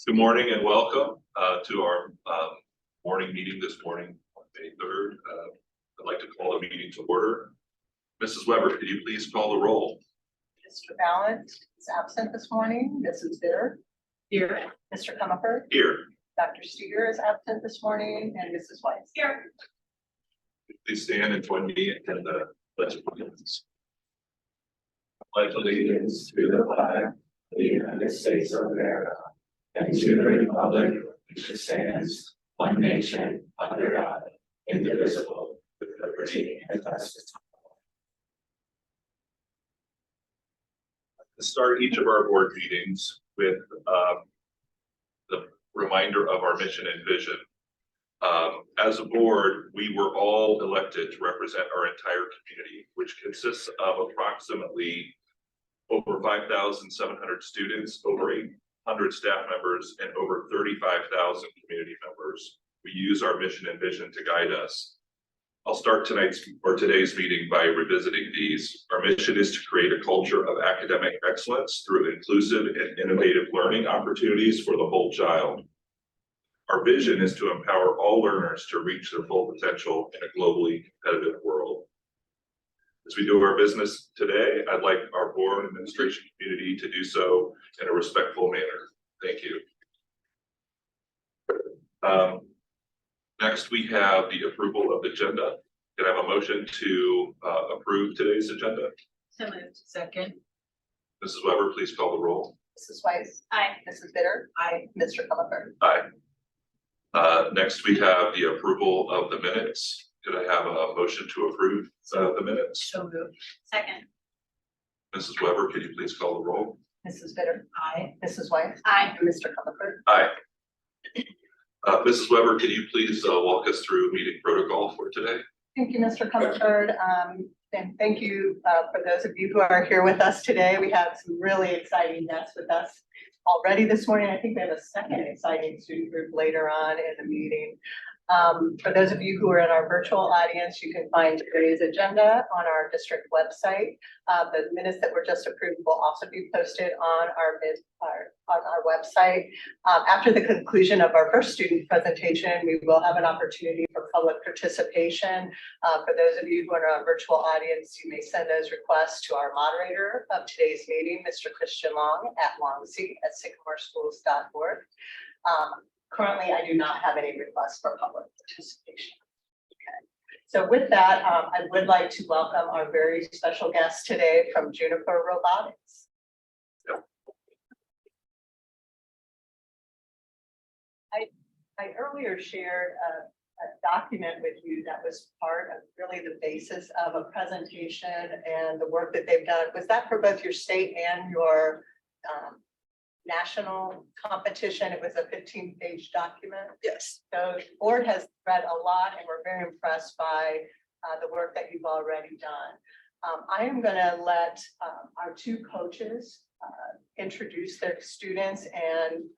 Good morning and welcome to our morning meeting this morning on May 3rd. I'd like to call the meeting to order. Mrs. Weber, could you please call the roll? Mr. Ballant is absent this morning. Mrs. Bitter. Here. Mr. Comerford. Here. Dr. Steger is absent this morning, and Mrs. Weiss. Here. Please stand and join me in the pledge of allegiance. Pledge allegiance to the flag of the United States of America and to the republic which stands one nation under God, indivisible, with liberty and justice. To start each of our board meetings with the reminder of our mission and vision. As a board, we were all elected to represent our entire community, which consists of approximately over 5,700 students, over 800 staff members, and over 35,000 community members. We use our mission and vision to guide us. I'll start today's meeting by revisiting these. Our mission is to create a culture of academic excellence through inclusive and innovative learning opportunities for the whole child. Our vision is to empower all learners to reach their full potential in a globally competitive world. As we do our business today, I'd like our board and administration community to do so in a respectful manner. Thank you. Next, we have the approval of the agenda. Can I have a motion to approve today's agenda? So moved. Second. Mrs. Weber, please call the roll. Mrs. Weiss. Aye. Mrs. Bitter. Aye. Mr. Comerford. Aye. Next, we have the approval of the minutes. Could I have a motion to approve the minutes? So moved. Second. Mrs. Weber, could you please call the roll? Mrs. Bitter. Aye. Mrs. Weiss. Aye. And Mr. Comerford. Aye. Mrs. Weber, can you please walk us through meeting protocol for today? Thank you, Mr. Comerford. And thank you for those of you who are here with us today. We have some really exciting guests with us already this morning. I think we have a second exciting student group later on in the meeting. For those of you who are in our virtual audience, you can find today's agenda on our district website. The minutes that were just approved will also be posted on our website. After the conclusion of our first student presentation, we will have an opportunity for public participation. For those of you who are in our virtual audience, you may send those requests to our moderator of today's meeting, Mr. Christian Long at longseat@sycamoreschools.org. Currently, I do not have any requests for public participation. Okay. So with that, I would like to welcome our very special guest today from Juniper Robotics. I earlier shared a document with you that was part of really the basis of a presentation and the work that they've done. Was that for both your state and your national competition? It was a 15-page document. Yes. So the board has read a lot and we're very impressed by the work that you've already done. I am going to let our two coaches introduce their students and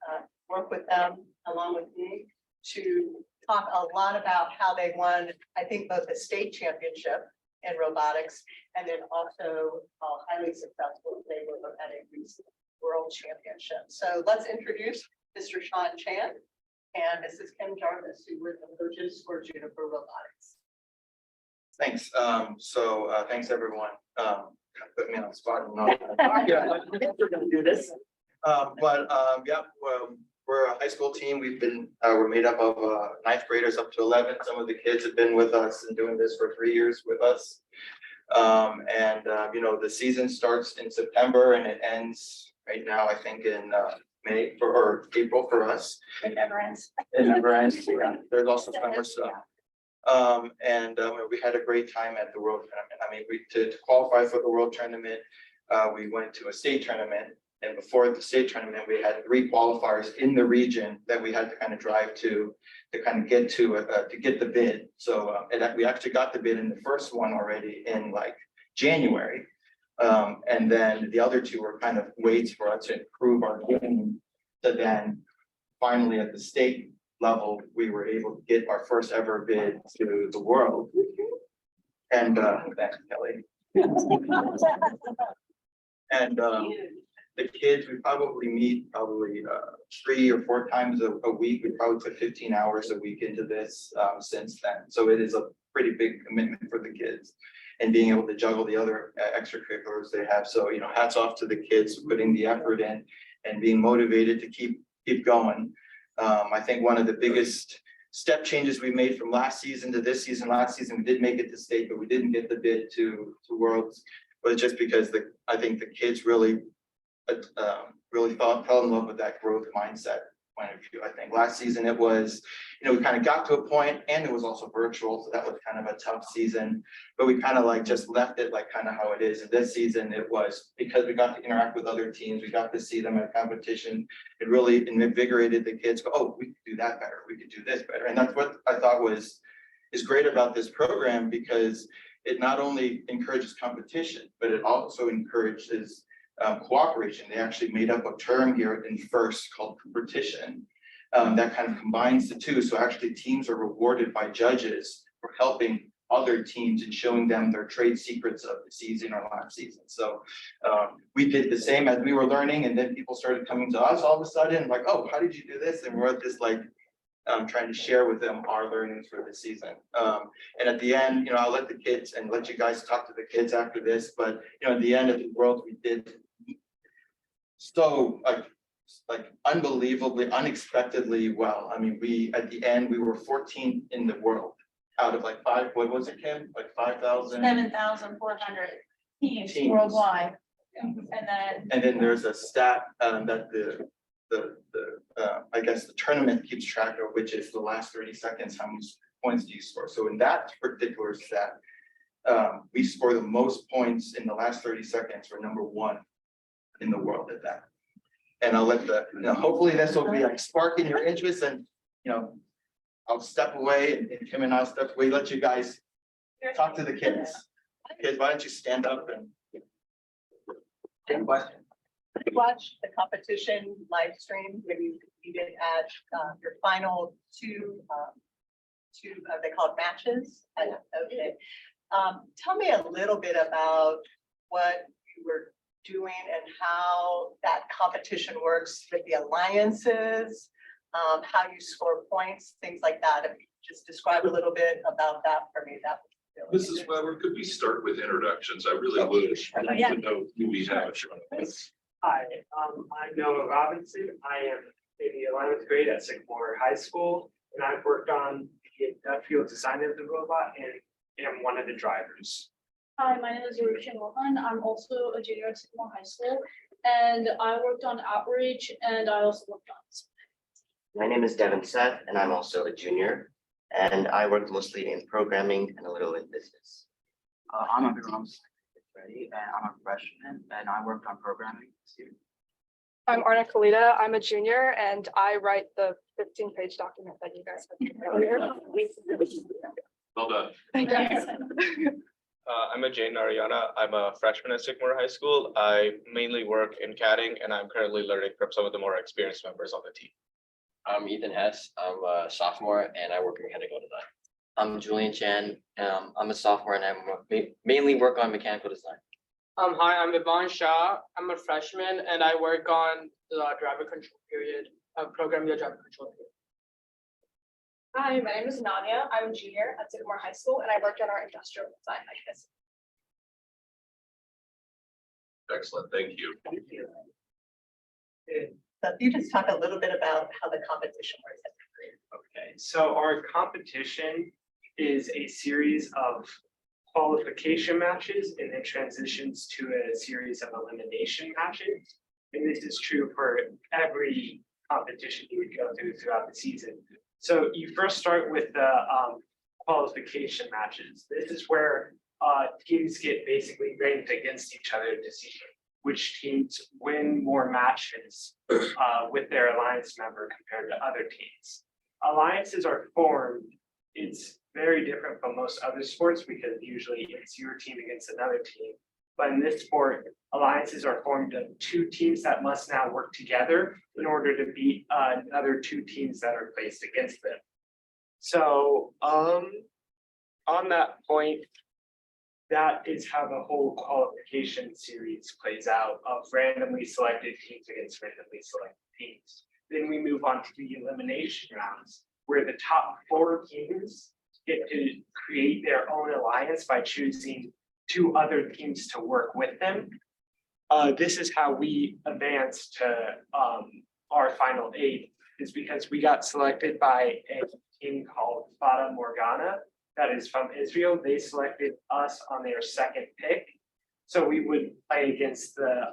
work with them along with me to talk a lot about how they won, I think, both the state championship in robotics and then also how highly successful they were at a recent World Championship. So let's introduce Mr. Sean Chan and Mrs. Kim Jarvis, who were the coaches for Juniper Robotics. Thanks. Thanks everyone. Put me on the spot. Yeah, we're going to do this. We're a high school team. We're made up of 9th graders up to 11. Some of the kids have been with us and doing this for 3 years with us. The season starts in September and it ends right now, I think in May or April for us. It never ends. It never ends. Yeah. There's also summer stuff. We had a great time at the World Tournament. I mean, to qualify for the World Tournament, we went to a state tournament. And before the state tournament, we had 3 qualifiers in the region that we had to kind of drive to kind of get to get the bid. So we actually got the bid in the first one already in like January. And then the other 2 were kind of waits for us to improve our game. So then finally at the state level, we were able to get our first ever bid to the world. And thanks, Kelly. And the kids, we probably meet 3 or 4 times a week. We probably put 15 hours a week into this since then. So it is a pretty big commitment for the kids and being able to juggle the other extracurriculars they have. So, you know, hats off to the kids for putting the effort in and being motivated to keep going. I think one of the biggest step changes we made from last season to this season. Last season, we did make it to state, but we didn't get the bid to Worlds. But just because I think the kids really fell in love with that growth mindset point of view. I think last season it was, you know, we kind of got to a point and it was also virtual. So that was kind of a tough season, but we kind of like just left it like kind of how it is. And this season it was because we got to interact with other teams. We got to see them at competition. It really invigorated the kids. Go, oh, we could do that better. We could do this better. And that's what I thought is great about this program, because it not only encourages competition, but it also encourages cooperation. They actually made up a term here in FIRST called competition that kind of combines the two. So actually teams are rewarded by judges for helping other teams and showing them their trade secrets of the season or last season. So we did the same as we were learning, and then people started coming to us all of a sudden like, oh, how did you do this? And we're at this like trying to share with them our learnings for the season. And at the end, you know, I'll let the kids and let you guys talk to the kids after this, but you know, at the end of the World, we did so like unbelievably, unexpectedly well. I mean, at the end, we were 14th in the world out of like what was it, Kim? Like 5,000? 7,400 teams worldwide. And then there's a stat that I guess the tournament keeps track of, which is the last 30 seconds, how many points do you score? So in that particular stat, we score the most points in the last 30 seconds. We're number 1 in the world at that. And I'll let hopefully this will be like sparking your interest, and you know, I'll step away and Kim and I'll step away, let you guys talk to the kids. Kids, why don't you stand up and take a question? Watch the competition live stream when you competed at your final two they call it matches. Okay. Tell me a little bit about what you were doing and how that competition works with the alliances, how you score points, things like that. If you could just describe a little bit about that for me, that would be really Mrs. Weber, could we start with introductions? I really would like to know who we have. Hi, I'm Noah Robinson. I am in the 11th grade at Sycamore High School, and I've worked on the industrial design of the robot and am one of the drivers. Hi, my name is Rushin Mohan. I'm also a junior at Sycamore High School, and I worked on outreach, and I also worked on. My name is Devin Seth, and I'm also a junior, and I work mostly in programming and a little in business. I'm Abhiram Ready, and I'm a freshman, and I worked on programming this year. I'm Arna Kalita. I'm a junior, and I write the 15-page document that you guys have earlier. Well done. Thank you. I'm a Jane Ariana. I'm a freshman at Sycamore High School. I mainly work in CADing, and I'm currently learning from some of the more experienced members on the team. I'm Ethan Hess. I'm a sophomore and I work in mechanical design. I'm Julian Chan. I'm a sophomore and I mainly work on mechanical design. Hi, I'm Ivan Shah. I'm a freshman and I work on the driver control period, programming the driver control period. Hi, my name is Nadia. I'm a junior at Sycamore High School, and I worked on our industrial design like this. Excellent, thank you. Thank you. So if you just talk a little bit about how the competition works. Okay, so our competition is a series of qualification matches and then transitions to a series of elimination matches. And this is true for every competition you would go through throughout the season. So you first start with the qualification matches. This is where teams get basically ranked against each other to see which teams win more matches with their alliance member compared to other teams. Alliances are formed. It's very different from most other sports because usually it's your team against another team. But in this sport, alliances are formed of 2 teams that must now work together in order to beat other 2 teams that are placed against them. So on that point, that is how the whole qualification series plays out of randomly selected teams against randomly selected teams. Then we move on to the elimination rounds, where the top 4 teams get to create their own alliance by choosing 2 other teams to work with them. This is how we advance to our final 8, is because we got selected by a team called Fata Morgana that is from Israel. They selected us on their 2nd pick. So we would play against the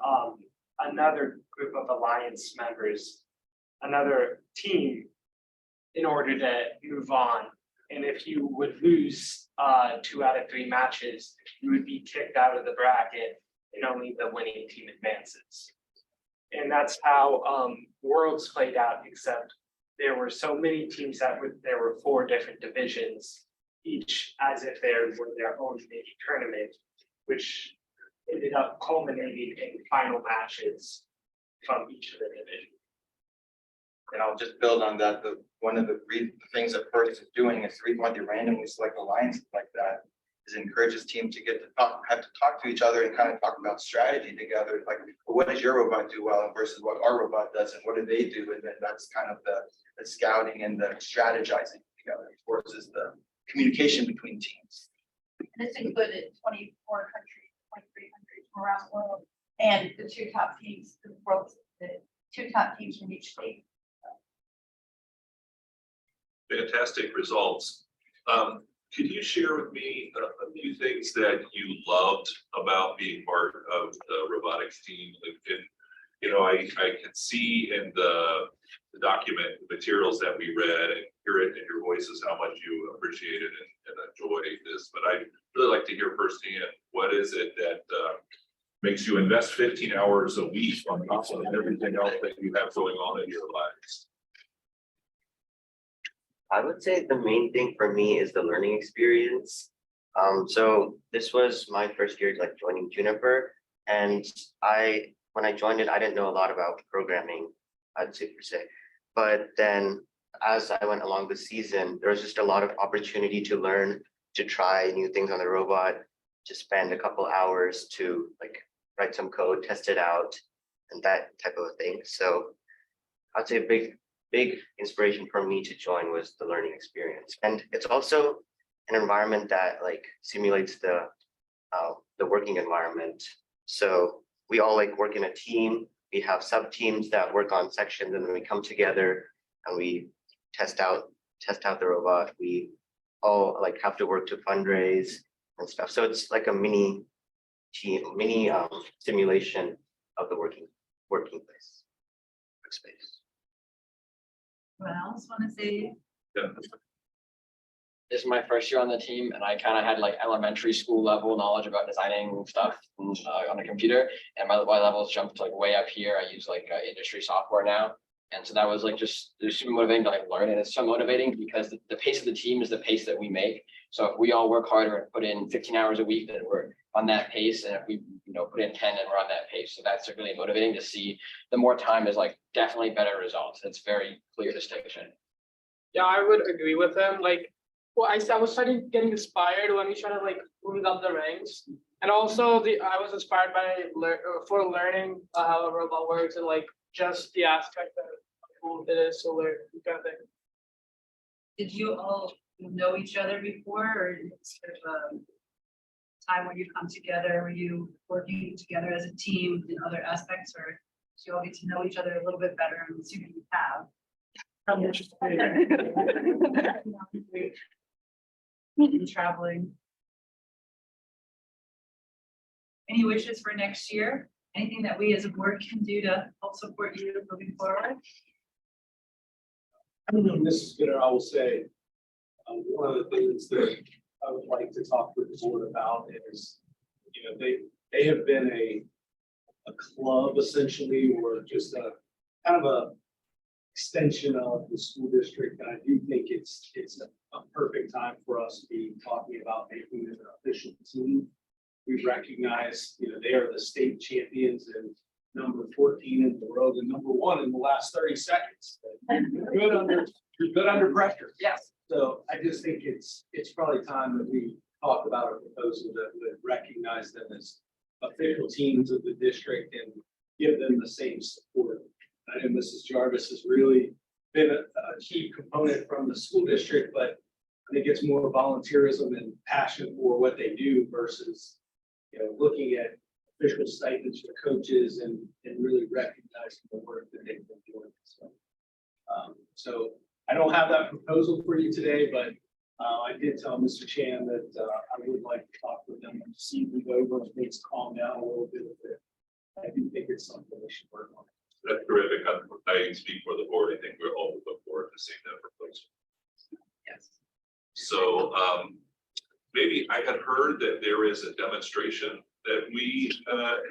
another group of alliance members, another team, in order to move on. And if you would lose 2 out of 3 matches, you would be kicked out of the bracket and only the winning team advances. And that's how Worlds played out, except there were so many teams that there were 4 different divisions, each as if they were their own mini tournament, which ended up culminating in final matches from each of the divisions. And I'll just build on that. One of the things that First is doing is the reason why they randomly select alliances like that is encourages teams to get to have to talk to each other and kind of talk about strategy together. Like, well, what does your robot do well versus what our robot does, and what do they do? And then that's kind of the scouting and the strategizing together versus the communication between teams. This included 24 countries, 23 countries from around the world, and the 2 top teams, the 2 top teams from each state. Fantastic results. Could you share with me a few things that you loved about being part of the robotics team? I can see in the document materials that we read and hear it in your voices how much you appreciate it and enjoy this. But I'd really like to hear firsthand, what is it that makes you invest 15 hours a week on top of everything else that you have going on in your lives? I would say the main thing for me is the learning experience. So this was my first year like joining Juniper, and when I joined it, I didn't know a lot about programming, I'd say per se. But then as I went along the season, there was just a lot of opportunity to learn, to try new things on the robot, to spend a couple hours to like write some code, test it out, and that type of thing. So I'd say a big inspiration for me to join was the learning experience. And it's also an environment that like simulates the working environment. So we all like work in a team. We have sub teams that work on sections, and then we come together and we test out the robot. We all like have to work to fundraise and stuff. So it's like a mini team, simulation of the working place, workspace. Anyone else want to say? Yeah. This is my first year on the team, and I kind of had like elementary school level knowledge about designing stuff on a computer, and my levels jumped like way up here. I use like industry software now, and so that was like just super motivating to like learn, and it's so motivating because the pace of the team is the pace that we make. So if we all work harder and put in 15 hours a week, then we're on that pace, and if we put in 10 and we're on that pace, so that's really motivating to see. The more time is like definitely better results. It's very clear distinction. Yeah, I would agree with him. Like, well, I was starting getting inspired when we started like moving up the ranks, and also I was inspired by for learning how a robot works and like just the aspect of how cool it is to learn kind of thing. Did you all know each other before, or is it sort of a time when you come together, were you working together as a team in other aspects, or do you all get to know each other a little bit better? I'm assuming you have. Traveling. Any wishes for next year? Anything that we as a board can do to help support you moving forward? I don't know, Mrs. Gooder, I will say, one of the things that I would like to talk with the board about is, they have been a club essentially, or just a kind of a extension of the school district. And I do think it's a perfect time for us to be talking about making it an official team. We recognize, they are the state champions and number 14 in the world and number 1 in the last 30 seconds. You're good under pressure. Yes. So I just think it's probably time that we talk about a proposal that would recognize them as official teams of the district and give them the same support. I know Mrs. Jarvis has really been a key component from the school district, but I think it's more volunteerism and passion for what they do versus, looking at official stipends for coaches and really recognizing the work that they've been doing. So I don't have that proposal for you today, but I did tell Mr. Chan that I would like to talk with them and see if we go over and things calm down a little bit. I do think it's something we should work on. That's terrific. I speak for the board. I think we're all look forward to seeing that proposal. Yes. So maybe I had heard that there is a demonstration that we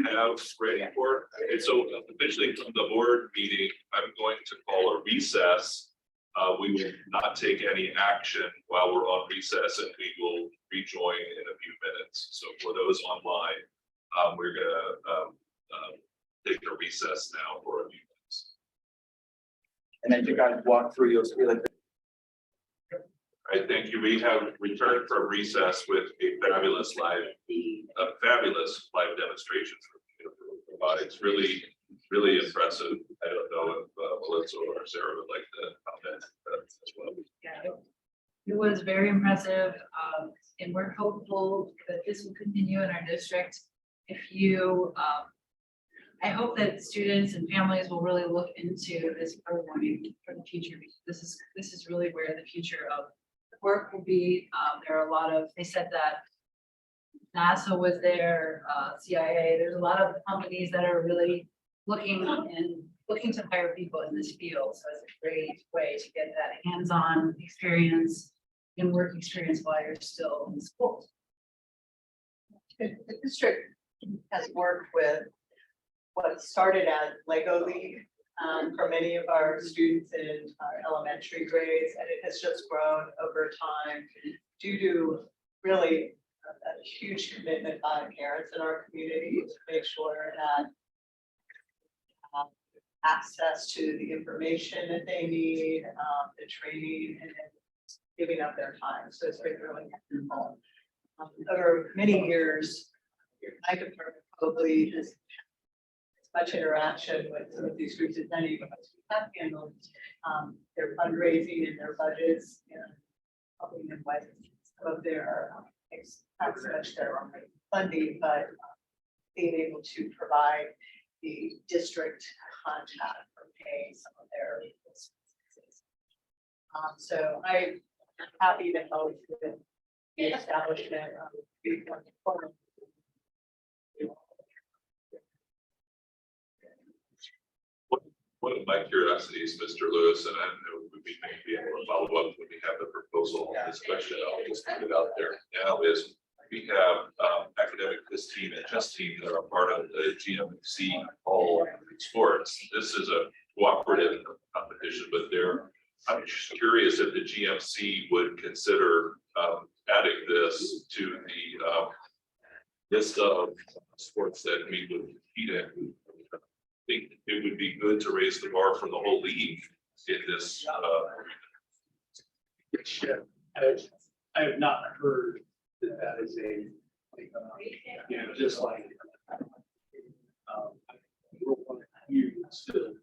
have ready for. And so officially from the board meeting, I'm going to call a recess. We will not take any action while we're on recess, and we will rejoin in a few minutes. So for those online, we're gonna take a recess now for a few minutes. And as you guys walk through, you'll see like All right, thank you. We have returned from recess with a fabulous live demonstration for robotics. Really impressive. I don't know if Melissa or Sarah would like to comment as well. Yeah, it was very impressive, and we're hopeful that this will continue in our district. If you, I hope that students and families will really look into this programming for the future, because this is really where the future of work will be. There are a lot of, they said that NASA was there, CIA, there's a lot of companies that are really looking to hire people in this field. So it's a great way to get that hands-on experience and work experience while you're still in school. The district has worked with what started as Lego League for many of our students in our elementary grades, and it has just grown over time due to really a huge commitment by parents in our community to make sure that access to the information that they need, the training, and giving up their time. So it's been really helpful. Over many years, my department probably has as much interaction with some of these groups as any of us have handled their fundraising and their budgets and helping them with some of their not so much their funding, but being able to provide the district contact for paying some of their expenses. So I'm happy to help with the establishment of the forum. One of my curiosities, Mr. Lewis, and I know we may be able to follow up when we have the proposal on this question. I'll just put it out there now is we have academic quiz team and chess team that are part of the GMC all sports. This is a cooperative competition, but I'm just curious if the GMC would consider adding this to the list of sports that we would compete in. I think it would be good to raise the bar for the whole league in this. I have not heard that is just like you still.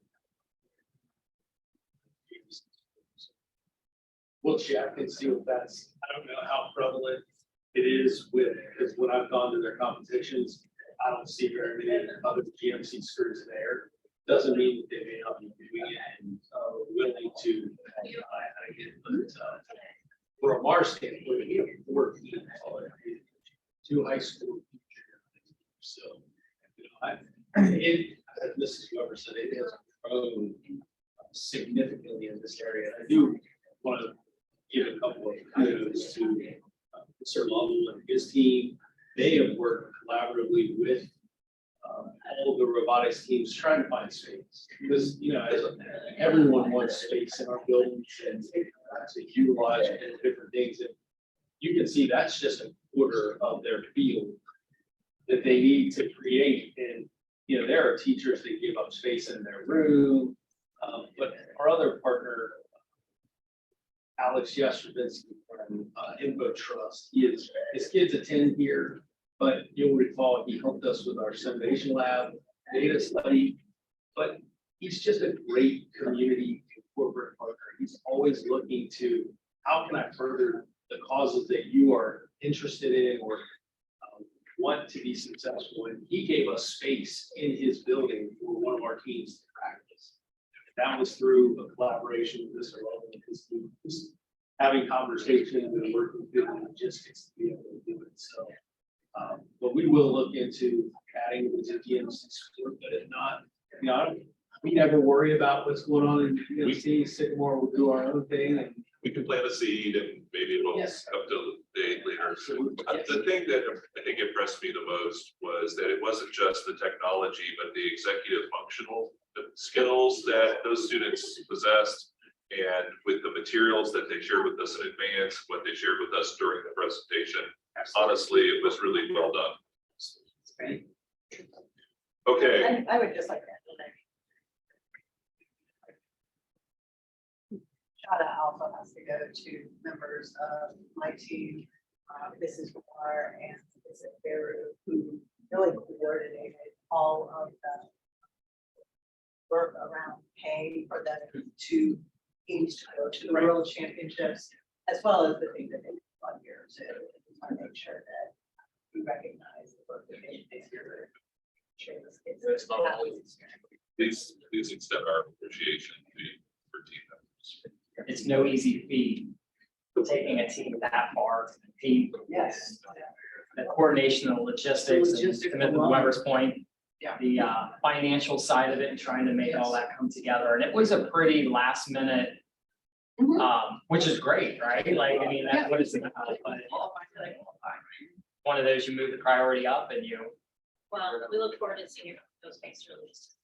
We'll check and see if that's, I don't know how prevalent it is because when I've gone to their competitions, I don't see very many other GMC schools there. Doesn't mean that they may not be doing it and willing to. From a Mars standpoint, we have 4 teams, 2 high school. So, as Mrs. Weber said, it has grown significantly in this area. I do want to give a couple of kudos to Mr. Lovell and his team. They have worked collaboratively with all the robotics teams trying to find space because everyone wants space in our buildings and to utilize different things. And you can see that's just a quarter of their field that they need to create. And there are teachers that give up space in their room, but our other partner, Alex Yestervinsky from Info Trust. His kids attend here, but you'll recall he helped us with our simulation lab, data study. But he's just a great community and corporate partner. He's always looking to, how can I further the causes that you are interested in or want to be successful in? He gave us space in his building for one of our teams to practice. That was through a collaboration with Mr. Logan and his team, just having conversations and working through the logistics to be able to do it. So, but we will look into adding the GMC support, but if not, we never worry about what's going on in GMC. Sycamore will do our own thing, and We can plant a seed and maybe it'll Yes. come to the day later. Absolutely. The thing that I think impressed me the most was that it wasn't just the technology, but the executive functional skills that those students possessed. And with the materials that they shared with us in advance, what they shared with us during the presentation, honestly, it was really well done. Great. Okay, And I would just like to add shout out also has to go to members of my team, Mrs. Moore and Mrs. Beru, who really coordinated all of the work around paying for them to teams to go to the world championships, as well as the things that they do on here. So we want to make sure that we recognize the work that they do here. It's not always- please extend our appreciation for team members. It's no easy feat taking a team that far to compete. Yes. The coordination and the logistics, and to Weber's point, Yeah. the financial side of it and trying to make all that come together. And it was a pretty last minute, which is great, right? Like, I mean, that's what it's about. But one of those, you move the priority up and you. Well, we look forward to seeing those things released.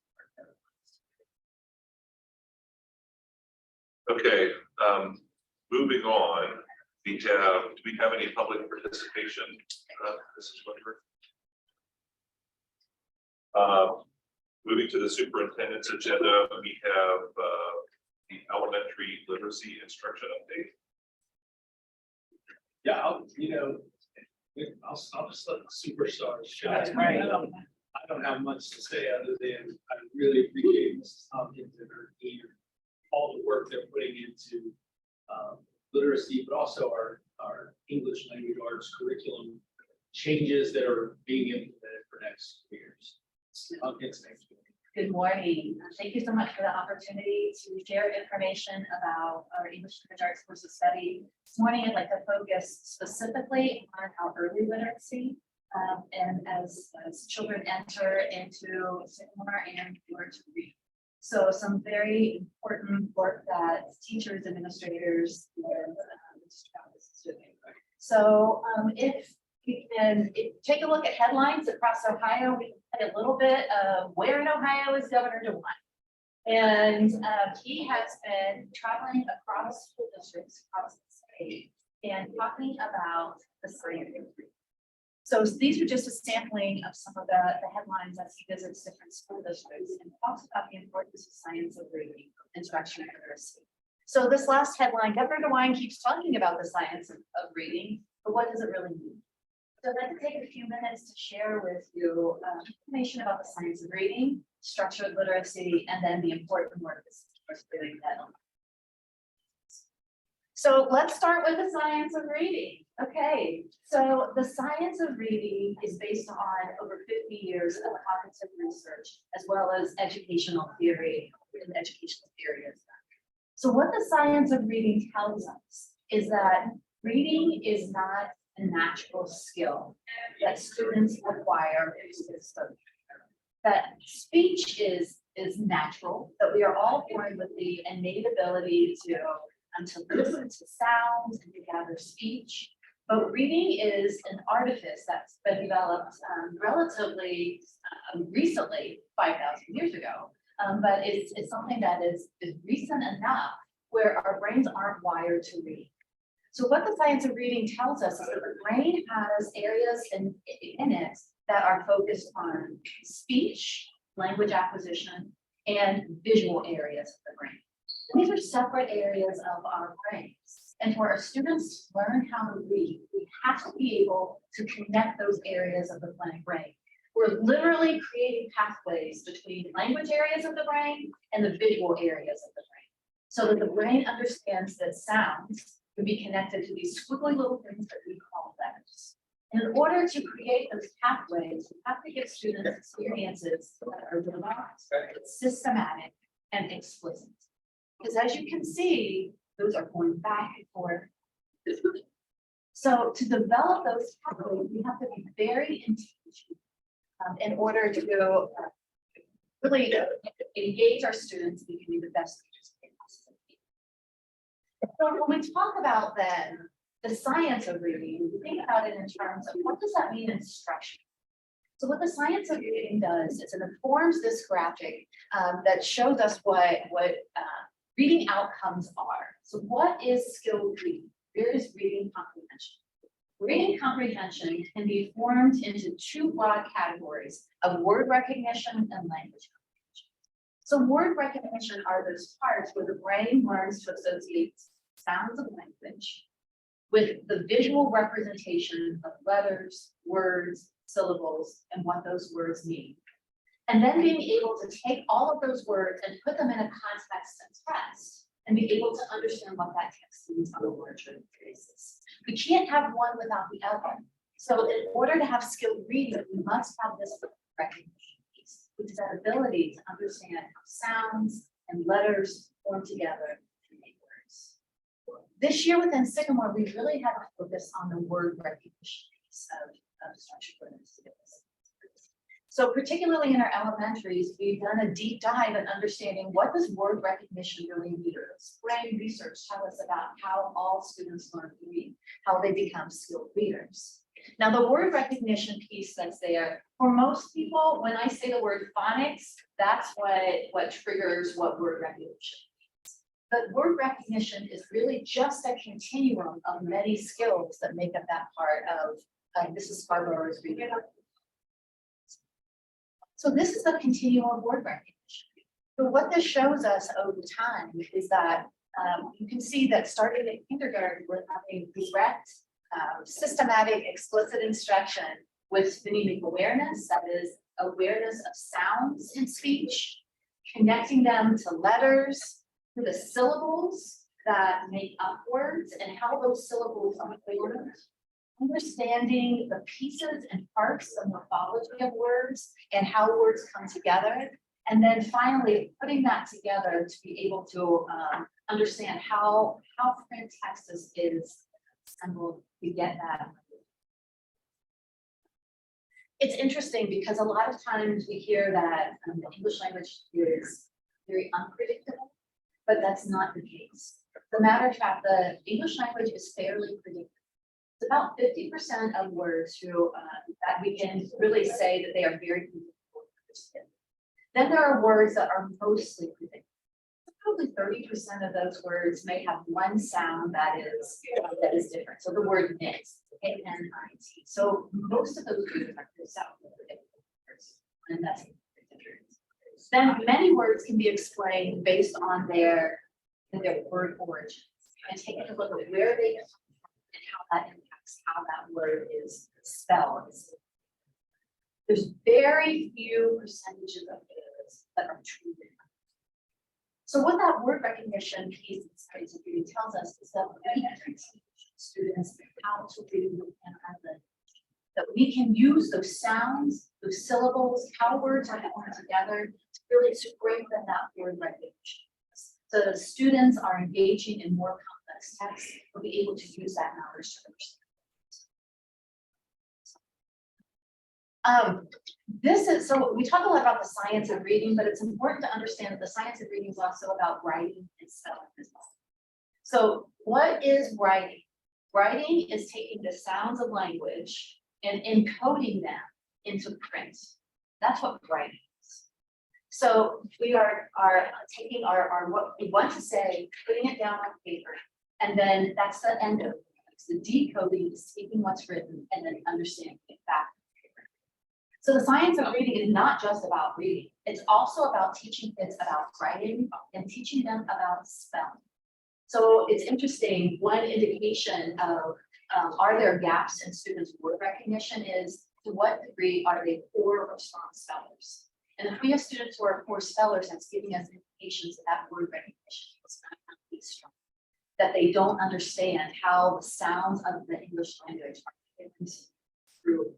Okay, moving on, do we have any public participation? Mrs. Whitaker? Moving to the superintendent's agenda, we have the elementary literacy instruction update. Yeah, I'll just let the superstars shine. That's right. I don't have much to say other than I really appreciate Mrs. Tompkins and her team, all the work they're putting into literacy, but also our English language arts curriculum changes that are being implemented for next years. Tompkins, thank you. Good morning. Thank you so much for the opportunity to share information about our English language arts course of study. This morning, I'd like to focus specifically on our early literacy. And as children enter into Sycamore and learn to read. So some very important work that teachers, administrators, and is doing. So if we can take a look at headlines across Ohio, we can a little bit of where in Ohio is Governor DeWine. And he has been traveling across school districts across the state and talking about the science of reading. So these are just a sampling of some of the headlines as he visits different school districts and talks about the importance of science of reading, instruction and literacy. So this last headline, Governor DeWine keeps talking about the science of reading, but what does it really mean? So I'd like to take a few minutes to share with you information about the science of reading, structured literacy, and then the important work this is doing that. So let's start with the science of reading. Okay, so the science of reading is based on over 50 years of cognitive research, as well as educational theory and educational theories. So what the science of reading tells us is that reading is not a natural skill that students acquire through study. That speech is natural, that we are all born with the innate ability to listen to sounds and to gather speech. But reading is an artifice that's been developed relatively recently, 5,000 years ago. But it's something that is recent enough where our brains aren't wired to read. So what the science of reading tells us is that the brain has areas in it that are focused on speech, language acquisition, and visual areas of the brain. And these are separate areas of our brains. And for our students to learn how to read, we have to be able to connect those areas of the brain. We're literally creating pathways between language areas of the brain and the visual areas of the brain, so that the brain understands that sounds can be connected to these squiggly little things that we call letters. And in order to create those pathways, we have to give students experiences that are robust, systematic, and explicit. Because as you can see, those are going back and forth. So to develop those pathways, we have to be very intentional in order to really engage our students and be the best teachers they possibly can. So when we talk about then the science of reading, we think about it in terms of what does that mean in instruction? So what the science of reading does is it informs this graphic that shows us what reading outcomes are. So what is skilled reading? Where is reading comprehension? Reading comprehension can be formed into two broad categories of word recognition and language comprehension. So word recognition are those parts where the brain learns to associate sounds of language with the visual representation of letters, words, syllables, and what those words mean. And then being able to take all of those words and put them in a context and text, and be able to understand what that text means on a word-driven basis. We can't have one without the other. So in order to have skilled reading, we must have this recognition piece, which is that ability to understand how sounds and letters form together to make words. This year within Sycamore, we really had a focus on the word recognition piece of structured learning skills. So particularly in our elementaries, we've done a deep dive in understanding what does word recognition really mean. Brain research tell us about how all students learn to read, how they become skilled readers. Now the word recognition piece that's there, for most people, when I say the word phonics, that's what triggers what word recognition means. But word recognition is really just a continuum of many skills that make up that part of Mrs. Scarborough's reading. So this is the continuum of word recognition. So what this shows us over time is that you can see that starting in kindergarten, we're having direct, systematic, explicit instruction with phonemic awareness, that is awareness of sounds in speech, connecting them to letters, to the syllables that make up words and how those syllables are formed. Understanding the pieces and parts of morphology of words and how words come together. And then finally, putting that together to be able to understand how print text is assembled to get that. It's interesting because a lot of times we hear that the English language is very unpredictable, but that's not the case. As a matter of fact, the English language is fairly predictable. It's about 50% of words who that we can really say that they are very predictable to understand. Then there are words that are mostly predictable. Probably 30% of those words may have one sound that is different. So the word knit, N-I-T. So most of those words are predictable words, and that's the difference. Then many words can be explained based on their word origins and taking a look at where they come from and how that impacts how that word is spelled. There's very few percentages of words that are true. So what that word recognition piece in studies of reading tells us is that we can teach students how to read and language. That we can use those sounds, those syllables, how words are formed together to really strengthen that word recognition. So that students are engaging in more complex texts, will be able to use that knowledge to understand. So we talk a lot about the science of reading, but it's important to understand that the science of reading is also about writing and spelling as well. So what is writing? Writing is taking the sounds of language and encoding them into print. That's what writing is. So we are taking our what we want to say, putting it down on paper, and then that's the end of it. The decoding is taking what's written and then understanding it back. So the science of reading is not just about reading. It's also about teaching kids about writing and teaching them about spelling. So it's interesting, one indication of are there gaps in students' word recognition is to what degree are they poor or strong spellers? And if we have students who are poor spellers, that's giving us indications that that word recognition is not really strong, that they don't understand how the sounds of the English language are given through.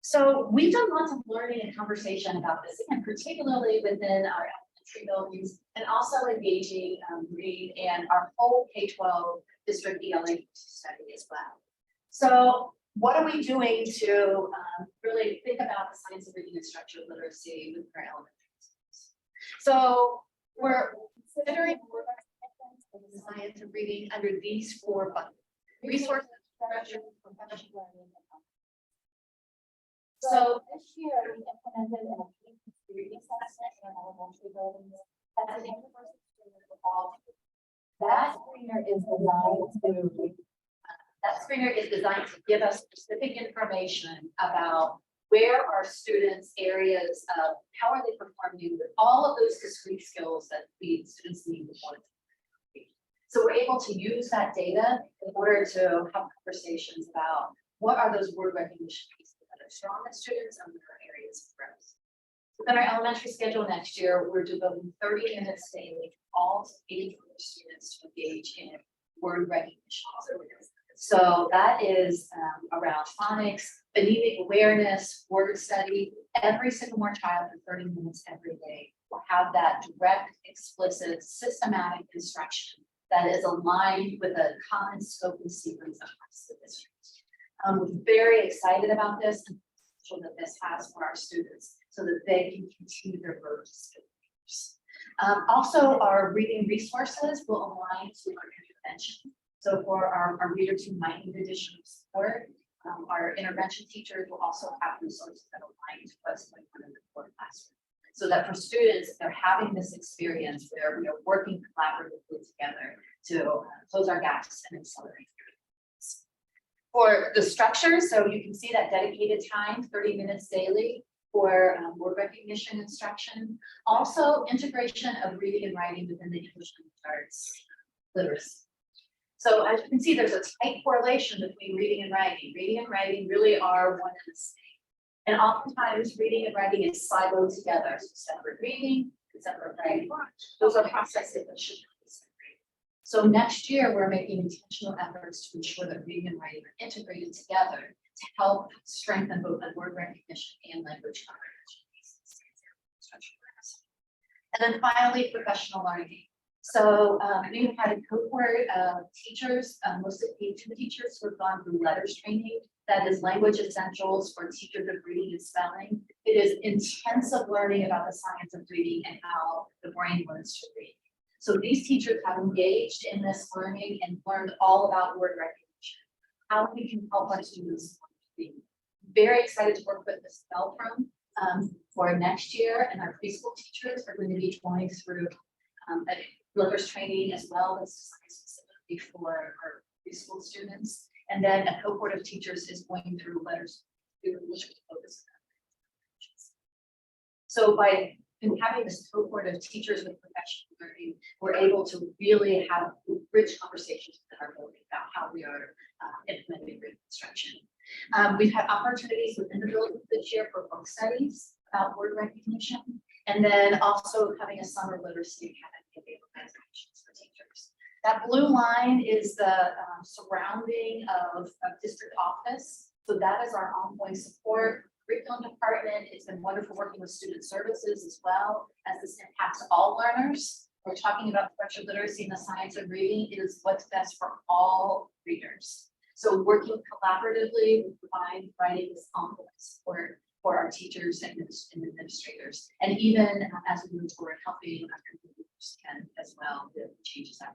So we've done lots of learning and conversation about this, and particularly within our elementary buildings, and also engaging read and our whole K-12 district ELA study as well. So what are we doing to really think about the science of reading and structured literacy with our elementary schools? So we're considering the science of reading under these 4 buckets: resources, structure, professional learning, and health. So this year we implemented an reading assessment in elementary buildings. That's an in-person screener for all. That screener is designed to give us specific information about where are students' areas of how are they performing with all of those discrete skills that the students need before. So we're able to use that data in order to have conversations about what are those word recognition pieces that are strong in students and what are areas of growth. Within our elementary schedule next year, we're devoting 30 minutes daily to all 84 students to engage in word recognition. So that is around phonics, phonemic awareness, word study. Every Sycamore child for 30 minutes every day will have that direct, explicit, systematic instruction that is aligned with a common scope and sequence across the district. We're very excited about this and the potential that this has for our students so that they can continue their growth skills. Also, our reading resources will align to our intervention. So for our readers who might need additional support, our intervention teachers will also have resources that align to what's going on in the core classroom. So that for students, they're having this experience where we are working collaboratively together to close our gaps and accelerate. For the structure, so you can see that dedicated time, 30 minutes daily for word recognition instruction. Also integration of reading and writing within the English language arts literacy. So as you can see, there's a tight correlation between reading and writing. Reading and writing really are one and the same. And oftentimes reading and writing is siloed together. So separate reading, separate writing. Those are processes that should not be separated. So next year, we're making intentional efforts to ensure that reading and writing are integrated together to help strengthen both the word recognition and language comprehension. And then finally, professional learning. So we've had a cohort of teachers, mostly K2 teachers who have gone through letters training. That is language essentials for teachers of reading and spelling. It is intensive learning about the science of reading and how the brain learns to read. So these teachers have engaged in this learning and learned all about word recognition, how we can help our students read. Very excited to work with Ms. Beltram for next year, and our preschool teachers are going to be going through a letters training as well as designed specifically for our preschool students. And then a cohort of teachers is going through letters which focus on. So by having this cohort of teachers with professional learning, we're able to really have rich conversations with our building about how we are implementing reading instruction. We've had opportunities within the building this year for book studies about word recognition, and then also having a summer literacy academy organizations for teachers. That blue line is the surrounding of district office. So that is our ongoing support. Curriculum department, it's been wonderful working with student services as well, as this impacts all learners. We're talking about structured literacy and the science of reading. It is what's best for all readers. So working collaboratively, we provide writing this ongoing support for our teachers and administrators. And even as we move forward, helping our communities can as well with changes that.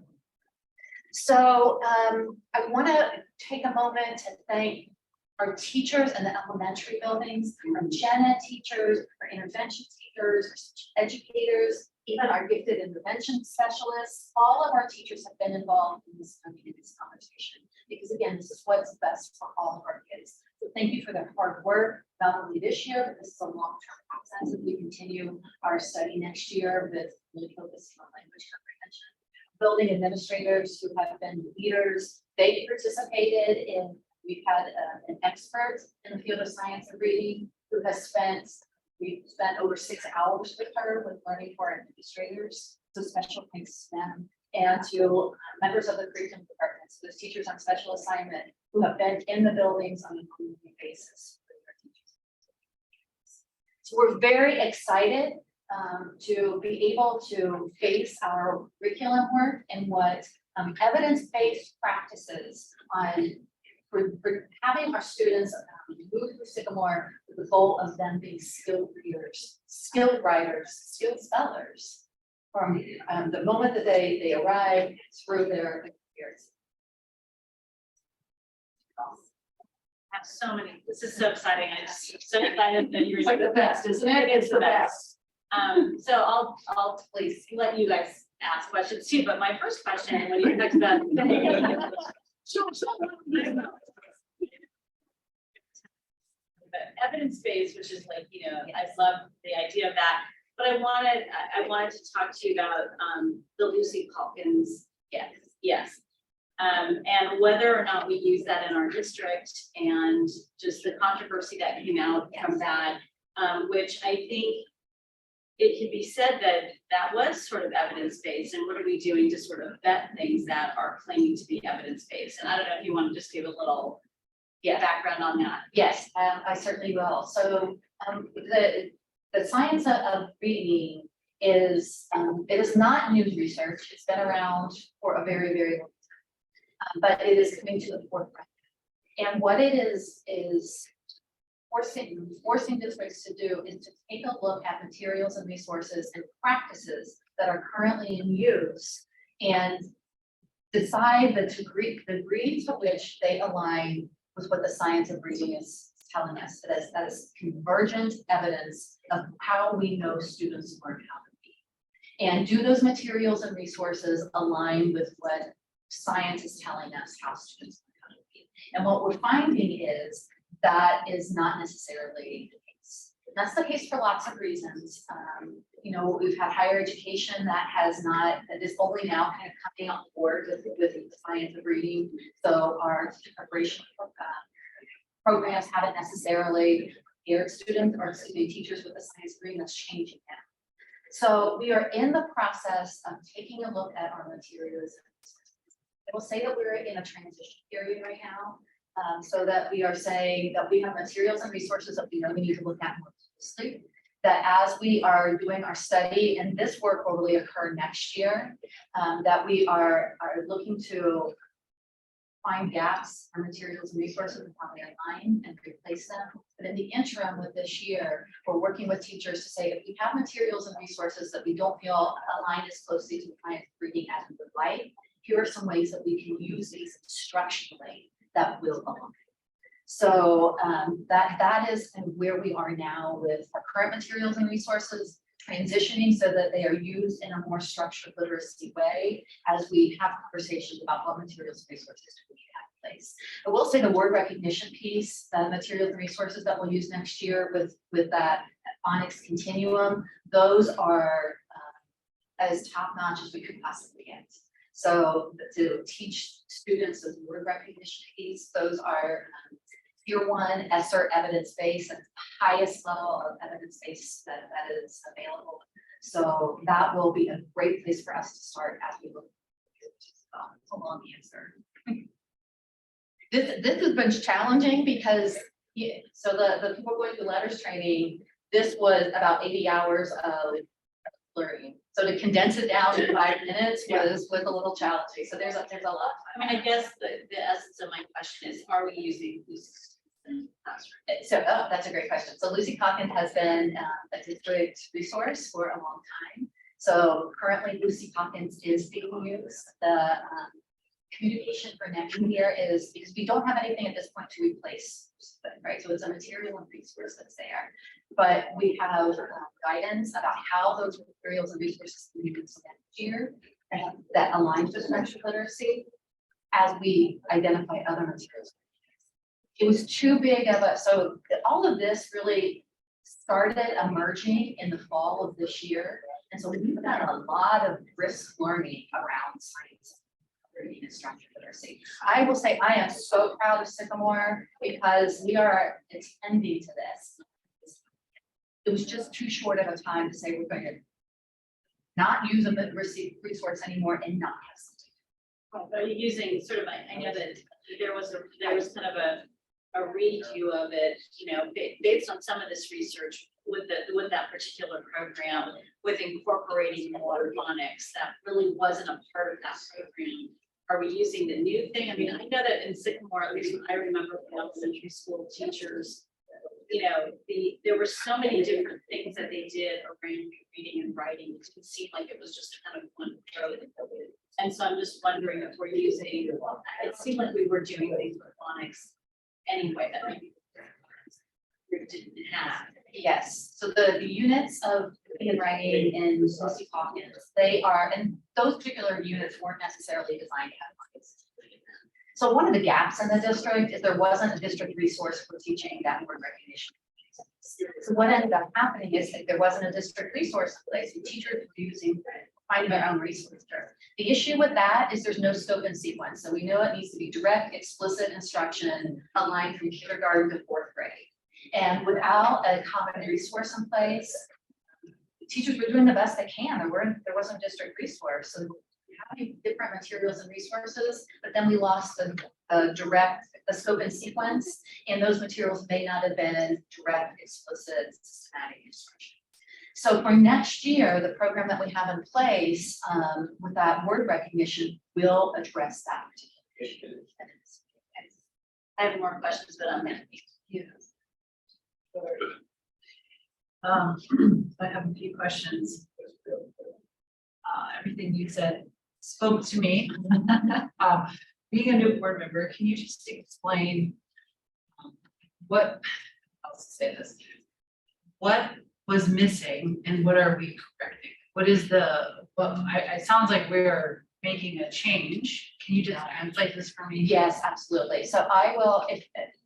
So I want to take a moment to thank our teachers in the elementary buildings, our gen ed teachers, our intervention teachers, educators, even our gifted intervention specialists. All of our teachers have been involved in this conversation, because again, this is what's best for all of our kids. So thank you for their hard work, not only this year, but this is a long-term process as we continue our study next year with really focusing on language comprehension. building administrators who have been leaders. They participated in, we've had an expert in the field of science and reading who has we've spent over 6 hours with her with learning for administrators. So special thanks to them and to members of the curriculum departments, those teachers on special assignment who have been in the buildings on an ongoing basis. So we're very excited to be able to base our curriculum work and what evidence-based practices on for having our students move through Sycamore with the goal of them being skilled readers, skilled writers, skilled spellers from the moment that they arrive through their years. I have so many, this is so exciting. I just so excited that you're like the best, isn't it? It's the best. So I'll please let you guys ask questions too, but my first question, when you talked about but evidence-based, which is like, you know, I love the idea of that, but I wanted to talk to you about the Lucy Calkins, yes. And whether or not we use that in our district and just the controversy that came out from that, which I think it can be said that that was sort of evidence-based, and what are we doing to sort of vet things that are claiming to be evidence-based? And I don't know if you want to just give a little background on that. Yes, I certainly will. So the science of reading is it is not new research. It's been around for a very, very long time, but it is coming to the forefront. And what it is forcing districts to do is to take a look at materials and resources and practices that are currently in use and decide the degree to which they align with what the science of reading is telling us. That is convergent evidence of how we know students learn how to read. And do those materials and resources align with what science is telling us how students learn how to read? And what we're finding is that is not necessarily the case. That's the case for lots of reasons. You know, we've had higher education that is only now kind of coming on board with the science of reading. So our preparation programs haven't necessarily prepared students or teachers with the science of reading. That's changing now. So we are in the process of taking a look at our materials. I will say that we're in a transition period right now. So that we are saying that we have materials and resources that we know we need to look at more closely. That as we are doing our study, and this work will really occur next year, that we are looking to find gaps in materials and resources and how they align and replace them. But in the interim with this year, we're working with teachers to say if we have materials and resources that we don't feel align as closely to the science of reading as we would like, here are some ways that we can use these instructionally that will align. So that is where we are now with our current materials and resources, transitioning so that they are used in a more structured literacy way as we have conversations about what materials and resources do we have in place. I will say the word recognition piece, the materials and resources that we'll use next year with that phonics continuum, those are as top-notch as we could possibly get. So to teach students the word recognition piece, those are Tier 1 ESSER evidence-based, and highest level of evidence-based that is available. So that will be a great place for us to start as we look at a long answer. This has been challenging because so the people going through letters training, this was about 80 hours of learning. So to condense it down to 5 minutes was a little challenging. So there's a lot. I mean, I guess the essence of my question is, are we using Lucy in the classroom? So that's a great question. So Lucy Calkins has been a district resource for a long time. So currently Lucy Calkins is being used. The communication for next year is because we don't have anything at this point to replace, right? So it's a material and resource that's there. But we have guidance about how those materials and resources can be used next year that aligns with structured literacy as we identify other materials. It was too big of a, so all of this really started emerging in the fall of this year And so we've done a lot of brisk learning around science. Learning instruction literacy. I will say I am so proud of Sycamore because we are attending to this. It was just too short of a time to say we're going to not use a literacy resource anymore and not have something. Are you using sort of, I know that there was kind of a redo of it, you know, based on some of this research with that particular program, with incorporating more phonics, that really wasn't a part of that program. Are we using the new thing? I mean, I know that in Sycamore, at least when I remember from elementary school teachers, you know, there were so many different things that they did around reading and writing. It didn't seem like it was just kind of one code. And so I'm just wondering if we're using, it seemed like we were doing things with phonics anyway that maybe we didn't have. Yes, so the units of reading and writing in Lucy Hawkins, they are, and those particular units weren't necessarily designed to have phonics. So one of the gaps in the district is there wasn't a district resource for teaching that word recognition. So what ended up happening is that there wasn't a district resource in place, and teachers were finding their own resources. The issue with that is there's no scope and sequence. So we know it needs to be direct, explicit instruction aligned from kindergarten to fourth grade. And without a common resource in place, teachers were doing the best they can. There wasn't a district resource. So having different materials and resources, but then we lost the scope and sequence, and those materials may not have been direct, explicit, systematic instruction. So for next year, the program that we have in place with that word recognition will address that. I have more questions, but I'm gonna be. I have a few questions. Everything you said spoke to me. Being a new board member, can you just explain I'll say this, what was missing and what are we correcting? What is it sounds like we're making a change. Can you just translate this for me? Yes, absolutely. So I will, if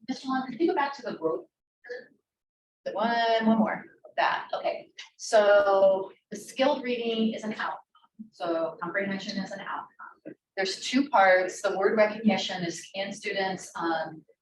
Mr. Long, could you go back to the growth? One more of that. Okay. So the skilled reading is an outcome. So comprehension is an outcome. There's two parts. The word recognition is, can students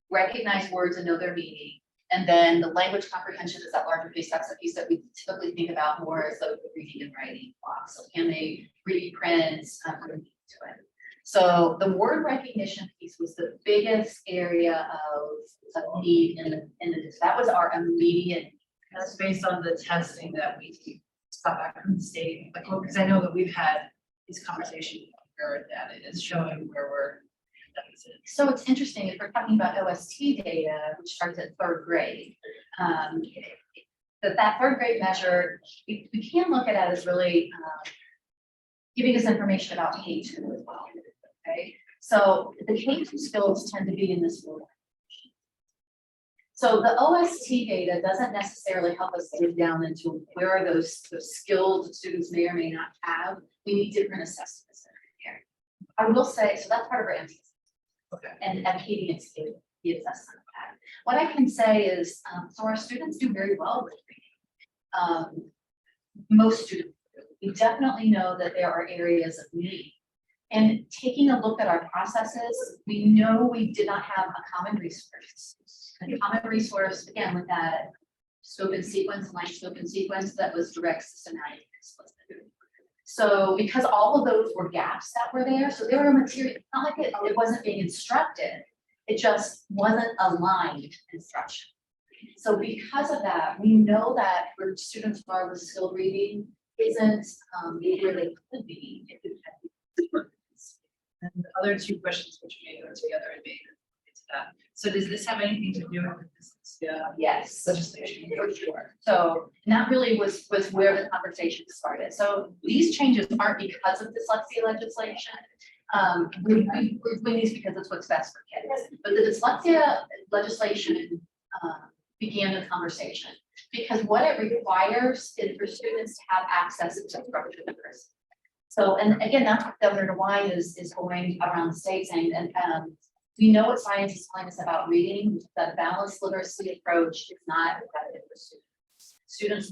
recognize words and know their meaning? And then the language comprehension is that larger piece. That's the piece that we typically think about more as the reading and writing block. So can they read, print, to it? So the word recognition piece was the biggest area of need in the that was our immediate. That's based on the testing that we got back from the state, like, because I know that we've had these conversations where that it is showing where we're. So it's interesting, if we're talking about OST data, which starts at third grade, that third grade measure, we can look at it as really giving us information about K2 as well. Okay, so the K2 skills tend to be in this order. So the OST data doesn't necessarily help us dig down into where are those skills students may or may not have. We need different assessments in here. I will say, so that's part of our emphasis. Okay. And advocating the assessment of that. What I can say is, so our students do very well with reading. Most students do. We definitely know that there are areas of need. And taking a look at our processes, we know we did not have a common resource. A common resource, again, with that scope and sequence, line scope and sequence, that was direct, systematic, explicit. So because all of those were gaps that were there, so there were material, not like it wasn't being instructed, it just wasn't aligned instruction. So because of that, we know that where students are with skilled reading isn't where they could be if we had. And the other two questions which may go together and may get to that. So does this have anything to do with this? Yes, Legislation. for sure. So and that really was where the conversation started. So these changes aren't because of dyslexia legislation. We're doing these because it's what's best for kids. But the dyslexia legislation began the conversation because what it requires is for students to have access to structured literacy. So, and again, that's what Governor DeWine is going around the state saying, and we know what science is telling us about reading, that balanced literacy approach is not effective for students. students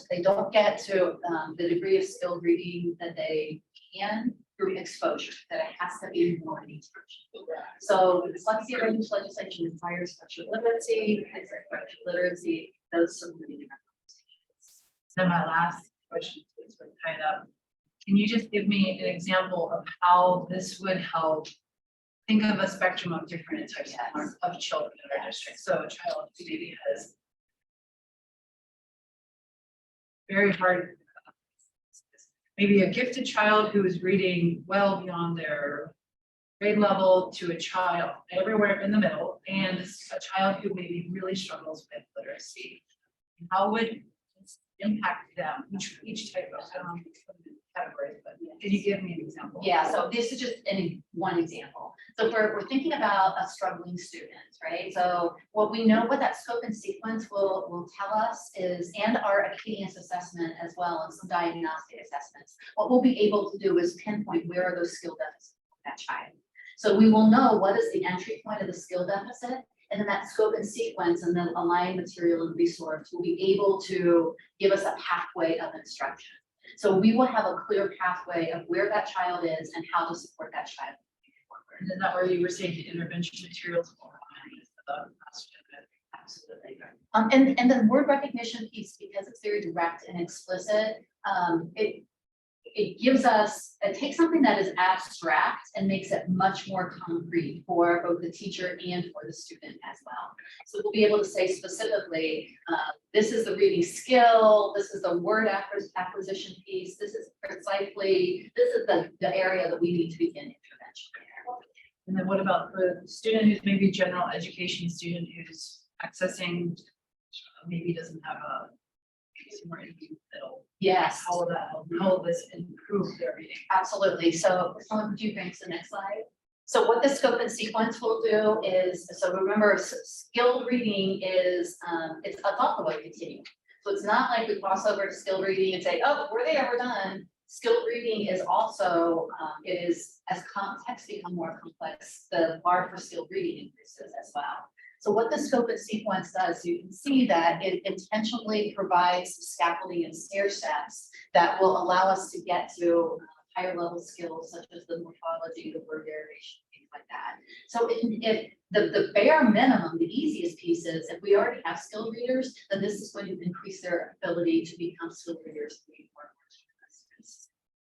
they don't get to the degree of skilled reading that they can through exposure, that it has to be more intentional. So the dyslexia legislation requires special literacy, things like special literacy, those sort of reading. Then my last question is with tied up. Can you just give me an example of how this would help? Think of a spectrum of different types of children in our district. So a child who maybe has very hard, maybe a gifted child who is reading well beyond their grade level, to a child everywhere in the middle, and a child who maybe really struggles with literacy. How would this impact them, each type of category, but can you give me an example? Yeah, so this is just one example. So we're thinking about a struggling student, right? So what we know, what that scope and sequence will tell us is, and our Acadians assessment as well, and some diagnostic assessments, what we'll be able to do is pinpoint where are those skill deficits for that child. So we will know what is the entry point of the skill deficit, and then that scope and sequence and then aligned material and resource will be able to give us a pathway of instruction. So we will have a clear pathway of where that child is and how to support that child. And is that where you were saying the intervention materials? Absolutely. And the word recognition piece, because it's very direct and explicit, it gives us, it takes something that is abstract and makes it much more concrete for both the teacher and for the student as well. So we'll be able to say specifically, this is the reading skill, this is the word acquisition piece, this is precisely, this is the area that we need to begin intervention. And then what about for the student who's maybe a general education student who's accessing, maybe doesn't have a somewhere in the middle? Yes. How will that help? How will this improve their reading? Absolutely. So someone, could you bring to the next slide? So what the scope and sequence will do is, so remember, skilled reading is, it's a thought-provoking continuum. So it's not like we cross over to skilled reading and say, oh, we're there, we're done. Skilled reading is also, it is, as texts become more complex, the bar for skilled reading increases as well. So what the scope and sequence does, you can see that it intentionally provides scaffolding and stair steps that will allow us to get to higher level skills such as the morphology, the word derivation, things like that. So if the bare minimum, the easiest piece is if we already have skilled readers, then this is going to increase their ability to become skilled readers.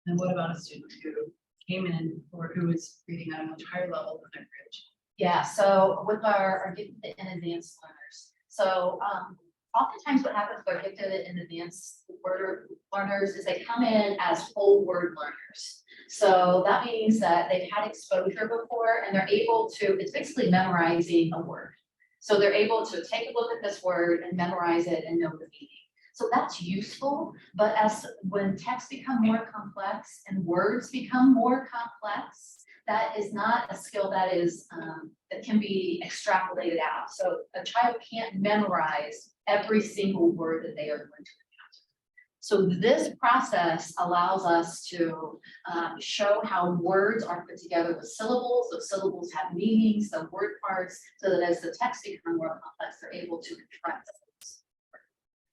And what about a student who came in or who is reading at a much higher level than their grade? Yeah, so with our gifted and advanced learners. So oftentimes what happens with our gifted and advanced learners is they come in as whole word learners. So that means that they've had exposure before and they're able to, it's basically memorizing a word. So they're able to take a look at this word and memorize it and know the meaning. So that's useful, but when texts become more complex and words become more complex, that is not a skill that is that can be extrapolated out. So a child can't memorize every single word that they are going to encounter. So this process allows us to show how words are put together with syllables. So syllables have meanings, the word parts, so that as the text becomes more complex, they're able to contract those.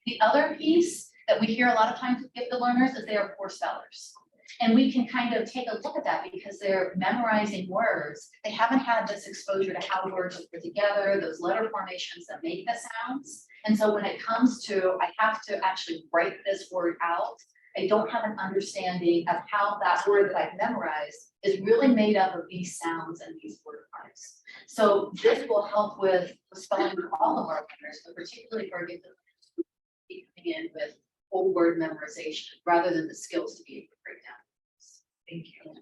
The other piece that we hear a lot of times with gifted learners is they are poor spellers. And we can kind of take a look at that because they're memorizing words. They haven't had this exposure to how words are put together, those letter formations that make the sounds. And so when it comes to, I have to actually write this word out, I don't have an understanding of how that word that I've memorized is really made up of these sounds and these word parts. So this will help with spelling for all of our learners, but particularly for gifted learners who coming in with whole word memorization rather than the skills to be able to break down. Thank you.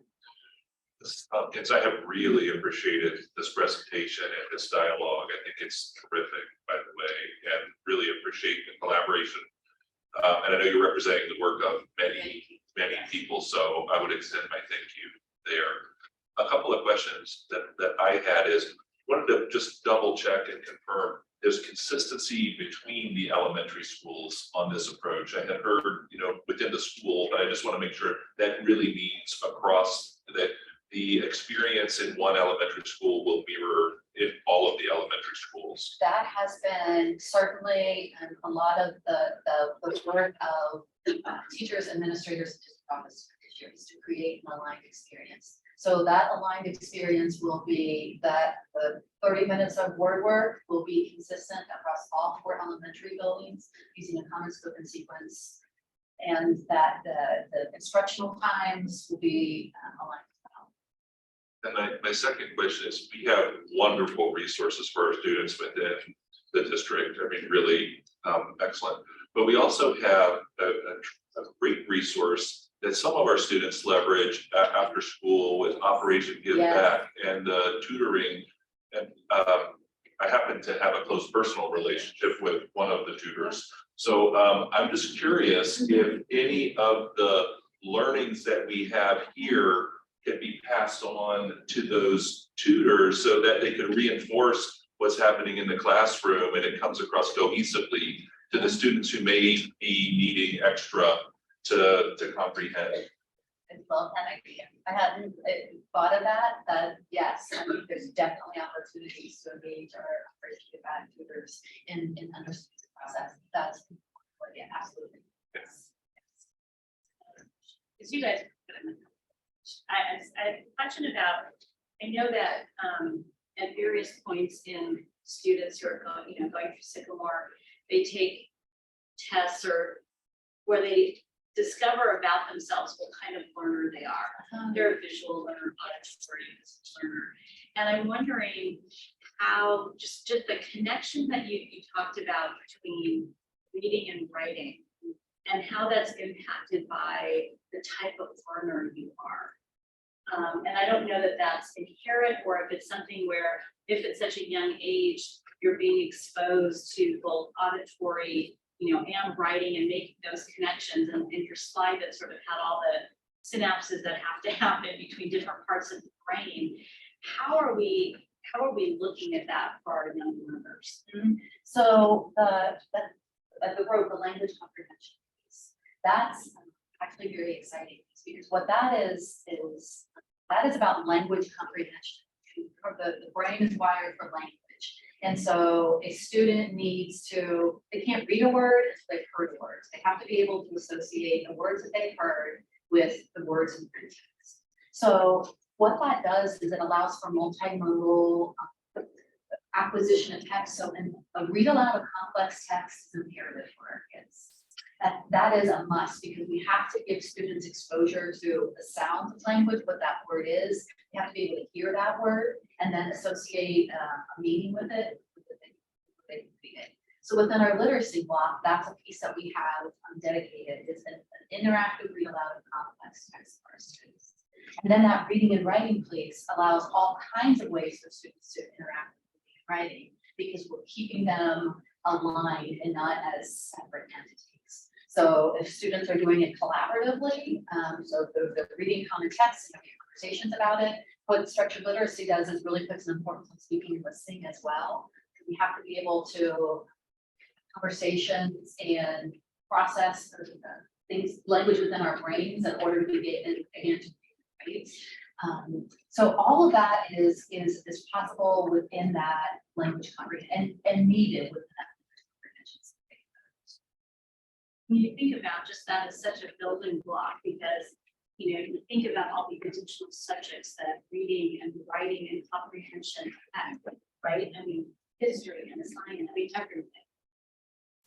Kids, I have really appreciated this presentation and this dialogue. I think it's terrific, by the way, and really appreciate the collaboration. And I know you're representing the work of many people, so I would extend my thank you there. A couple of questions that I had is, wanted to just double check and confirm there's consistency between the elementary schools on this approach. I had heard, within the school, but I just want to make sure that really means across that the experience in one elementary school will mirror in all of the elementary schools. that has been certainly a lot of the work of teachers, administrators, and district office officials to create an aligned experience. So that aligned experience will be that the 30 minutes of word work will be consistent across all 4 elementary buildings using a common scope and sequence. And that the instructional times will be aligned. And my second question is, we have wonderful resources for our students within the district. I mean, really excellent. But we also have a great resource that some of our students leverage after school with Operation Give Yes. Back and tutoring. And I happen to have a close personal relationship with one of the tutors. So I'm just curious if any of the learnings that we have here can be passed on to those tutors so that they can reinforce what's happening in the classroom and it comes across cohesively to the students who may be needing extra to comprehend. I love that idea. I hadn't thought of that, yes, I mean, there's definitely opportunities to engage our bad tutors in understanding the process. That's, yeah, absolutely. Yes. Because you guys, I have a question about, I know that at various points in students who are going, going through Sycamore, they take tests or where they discover about themselves what kind of learner they are. They're a visual learner, auditory learner. And I'm wondering how just the connection that you talked about between reading and writing and how that's impacted by the type of learner you are. And I don't know that that's inherent or if it's something where if at such a young age, you're being exposed to both auditory, and writing and making those connections and your slide that sort of had all the synapses that have to happen between different parts of the brain. How are we looking at that for our young learners? So the language comprehension piece, that's actually very exciting because what that is about language comprehension. The brain is wired for language. And so a student needs to, they can't read a word until they've heard words. They have to be able to associate the words that they've heard with the words in print text. So what that does is it allows for multimodal acquisition of text. So a read aloud of complex text is imperative for our kids. That is a must because we have to give students exposure to the sound of language, what that word is. They have to be able to hear that word and then associate a meaning with it. So within our literacy block, that's a piece that we have dedicated. It's an interactive read aloud of complex text for our students. And then that reading and writing piece allows all kinds of ways for students to interact with reading and writing because we're keeping them aligned and not as separate entities. So if students are doing it collaboratively, so they're reading common text and having conversations about it, what structured literacy does is really puts an importance on speaking and listening as well. We have to be able to conversations and process things, language within our brains in order to be able to right? So all of that is possible within that language comprehension and needed within that. When you think about just that as such a building block, because you think about all the additional subjects that reading and writing and comprehension have, right? I mean, history and science, I mean, everything.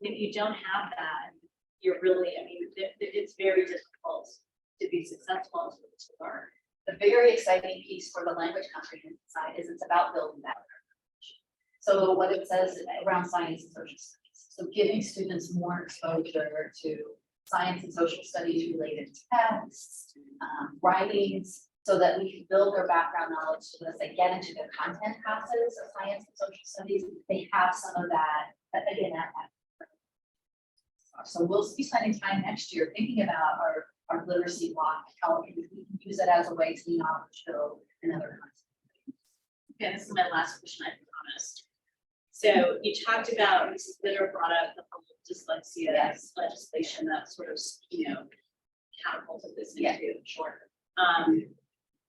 If you don't have that, you're really, I mean, it's very difficult to be successful to learn. The very exciting piece for the language comprehension side is it's about building that. So what it says around science and social studies. So giving students more exposure to science and social studies related texts, writings, so that we can build their background knowledge so that as they get into the content classes of science and social studies, they have some of that again, so we'll be spending time next year thinking about our literacy block, how we can use it as a way to knowledge build and other content. Okay, this is my last question, I promise. So you talked about, Mrs. Bitter brought up the whole dyslexia legislation that sort of, catapulted this into. Sure.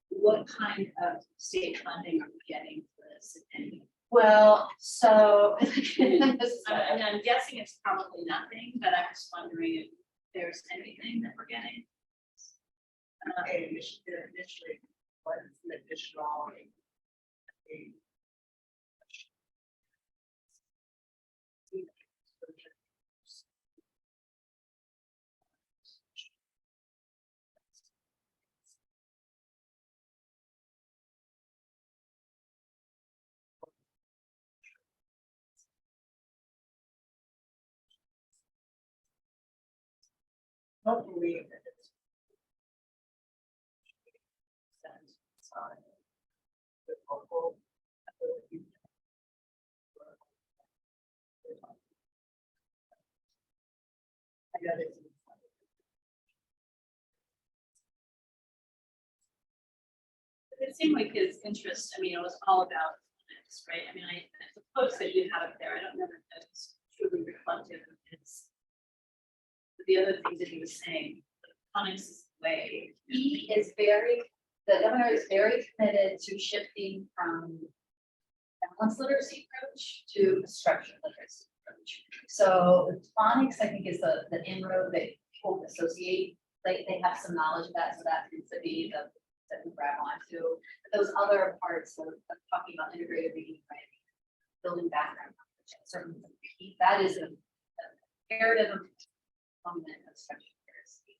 What kind of state funding are we getting for this? Well, so, and I'm guessing it's probably nothing, but I was wondering if there's anything that we're getting. Initially, what is an additional? Hopefully. It seemed like his interest, I mean, it was all about phonics, right? I mean, the post that you have up there, I don't know if that's truly reflective of his. The other things that he was saying, phonics is the way. He is the governor is very committed to shifting from balanced literacy approach to a structured literacy approach. So phonics, I think, is the inroad that people associate. They have some knowledge of that, so that tends to be the that we grab onto. But those other parts of talking about integrated reading, writing, building background knowledge, certainly that is a imperative component of structured literacy.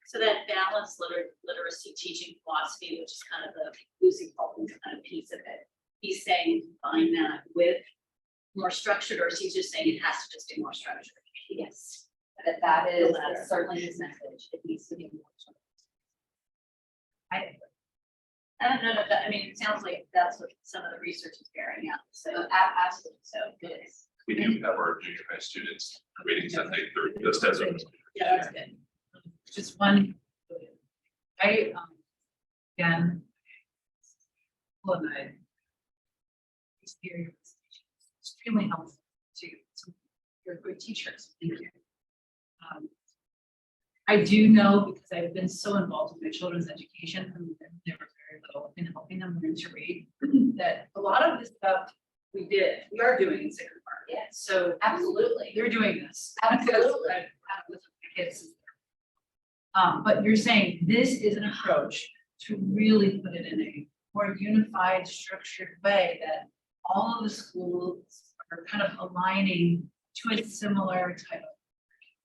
So that balanced literacy teaching philosophy, which is kind of the Lucy Fulton's kind of piece of it. He's saying combine that with more structured, or is he just saying it has to just be more structured? Yes, that is certainly his message. It needs to be more structured. I don't know that, I mean, it sounds like that's what some of the research is bearing out, so absolutely, so good. We do have our junior high students waiting to take through just as a. Yeah, that's good. Just one. Again. Well, experience extremely helpful to you're good teachers. Thank you. I do know, because I've been so involved with my children's education from when they were very little in helping them learn to read, that a lot of this stuff we are doing in Sycamore. Yes. So Absolutely. you're doing this. Absolutely. I've had it with my kids. But you're saying this is an approach to really put it in a more unified, structured way that all of the schools are kind of aligning to a similar type of.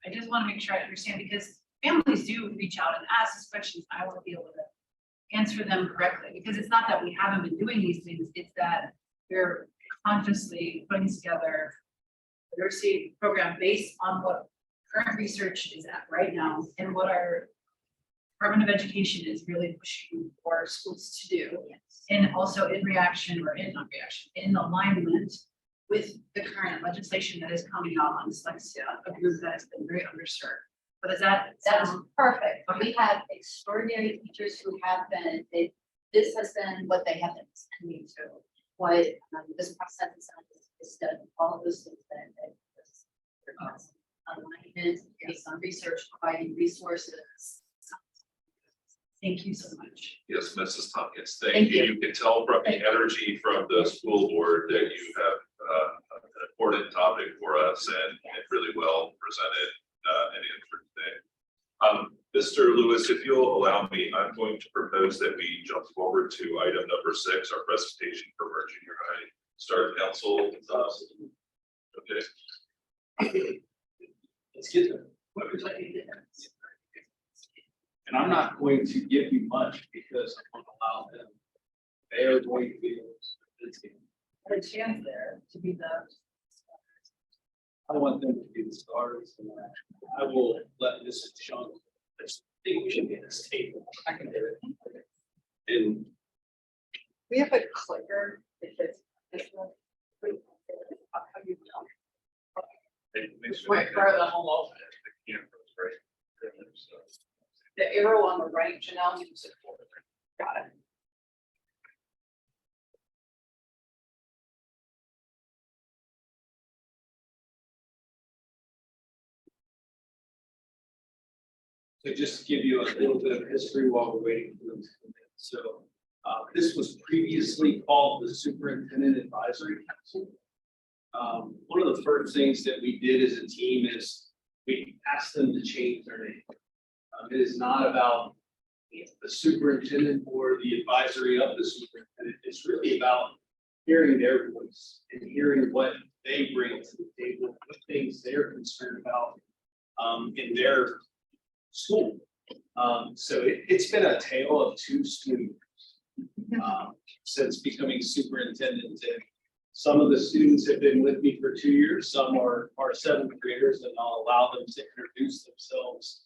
I just want to make sure I understand, because families do reach out and ask us questions. I want to be able to answer them correctly, because it's not that we haven't been doing these things, it's that we're consciously putting together a literacy program based on what current research is at right now and what our Department of Education is really pushing for schools to do. Yes. And also in reaction, or in not reaction, in alignment with the current legislation that is coming out on dyslexia, a group that has been very underserved. But is that That is sound? perfect. We have extraordinary teachers who have been, this has been what they have been sending to. What this process is done, all of those things that alignment based on research, providing resources. Thank you so much. Yes, Mrs. Tompkins, thank Thank you. you. You can tell from the energy from the school board that you have an important topic for us and really well presented and answered today. Mr. Lewis, if you'll allow me, I'm going to propose that we jump forward to item number 6, our presentation from our junior high start council. Okay. Let's get them. And I'm not going to give you much because I want to allow them. They are going to be. A chance there to be the. I want them to be the stars. And I will let Mrs. Chung. I just think we should be at this table. I can do it. And We have a clicker. If it's this one. Wait for the whole of it. The arrow on the right, Janelle, use it for. Got it. So just to give you a little bit of history while we're waiting for them to come in. So This was previously called the Superintendent Advisory Council. One of the first things that we did as a team is we asked them to change their name. It is not about the superintendent or the advisory of the superintendent. It's really about hearing their voice and hearing what they bring to the table, what things they're concerned about in their school. So it's been a tale of two students since becoming superintendent. And some of the students have been with me for 2 years, some are seventh graders, and I'll allow them to introduce themselves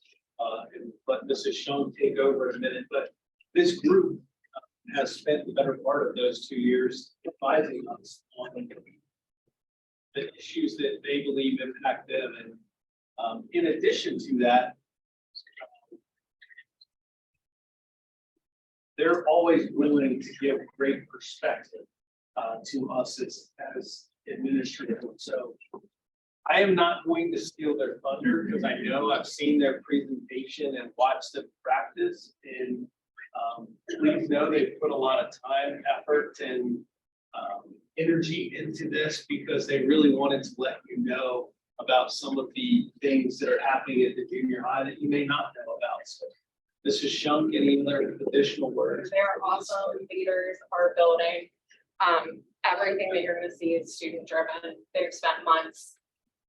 and let Mrs. Shum take over in a minute. But this group has spent the better part of those 2 years advising us on the issues that they believe impact them. And in addition to that, they're always willing to give great perspective to us as administrators. So I am not going to steal their thunder because I know I've seen their presentation and watched them practice. And please know they've put a lot of time, effort, and energy into this because they really wanted to let you know about some of the things that are happening at the junior high that you may not know about. So Mrs. Shunk, any other additional words? They're awesome leaders of our building. Everything that you're gonna see is student driven. They've spent months